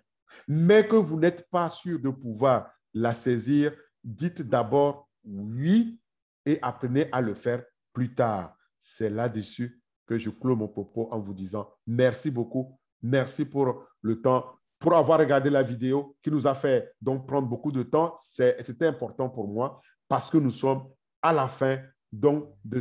mais que vous n'êtes pas sûr de pouvoir la saisir, dites d'abord oui et apprenez à le faire plus tard. C'est là-dessus que je clôt mon propos en vous disant merci beaucoup, merci pour le temps, pour avoir regardé la vidéo qui nous a fait donc prendre beaucoup de temps. C'était important pour moi parce que nous sommes à la fin donc de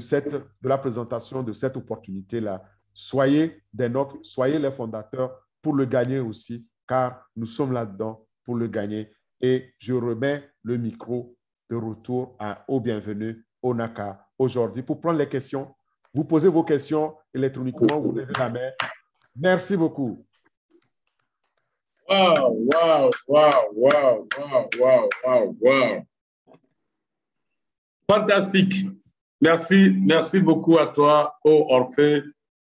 la présentation de cette opportunité-là. Soyez des nôtres, soyez les fondateurs pour le gagner aussi, car nous sommes là-dedans pour le gagner. Et je remets le micro de retour au bienvenu Onaka aujourd'hui pour prendre les questions. Vous posez vos questions électroniquement, vous levez la main. Merci beaucoup. Wow, wow, wow, wow, wow, wow, wow, wow. Fantastique. Merci beaucoup à toi, Orphée.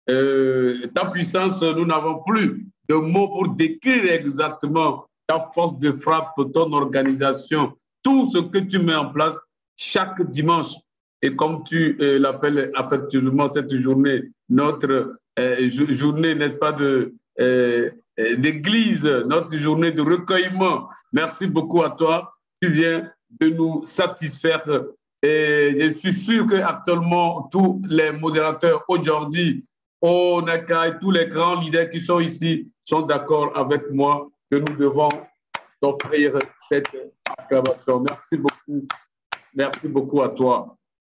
Ta puissance, nous n'avons plus de mots pour décrire exactement ta force de frappe, ton organisation, tout ce que tu mets en place chaque dimanche. Et comme tu l'appelles affectueusement cette journée, notre journée, n'est-ce pas, d'église, notre journée de recueillement. Merci beaucoup à toi. Tu viens de nous satisfaire. Et je suis sûr qu'actuellement, tous les modérateurs aujourd'hui, Onaka et tous les grands leaders qui sont ici sont d'accord avec moi que nous devons t'offrir cette acclamation. Merci beaucoup à toi.